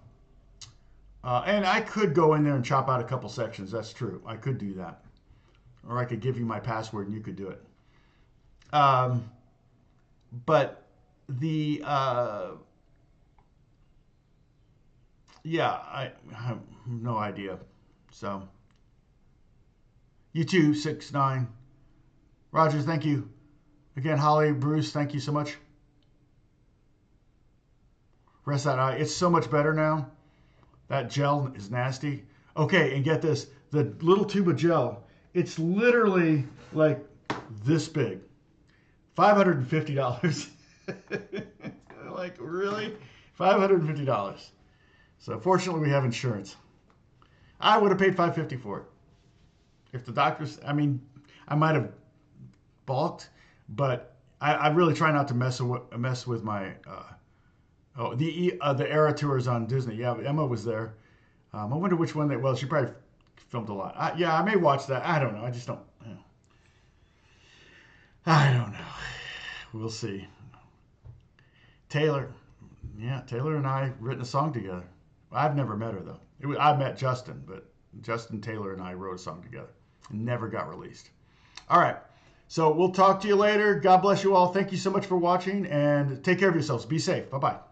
I could go in there and chop out a couple sections. That's true. I could do that. Or I could give you my password and you could do it. But the, I have no idea. So, you too, 6-9. Roger, thank you. Again, Holly, Bruce, thank you so much. Rest that eye. It's so much better now. That gel is nasty. Okay, and get this. The little tube of gel, it's literally like this big. $550. Like, really? $550. So fortunately, we have insurance. I would have paid $550 for it. If the doctors, I might have balked, but I really try not to mess with my the Era tours on Disney. Yeah, Emma was there. I wonder which one well, she probably filmed a lot. I may watch that. I don't know. I just don't. I don't know. We'll see. Taylor and I written a song together. I've never met her though. I met Justin, but Justin, Taylor, and I wrote a song together. It never got released. All right. So we'll talk to you later. God bless you all. Thank you so much for watching, and take care of yourselves. Be safe. Bye bye.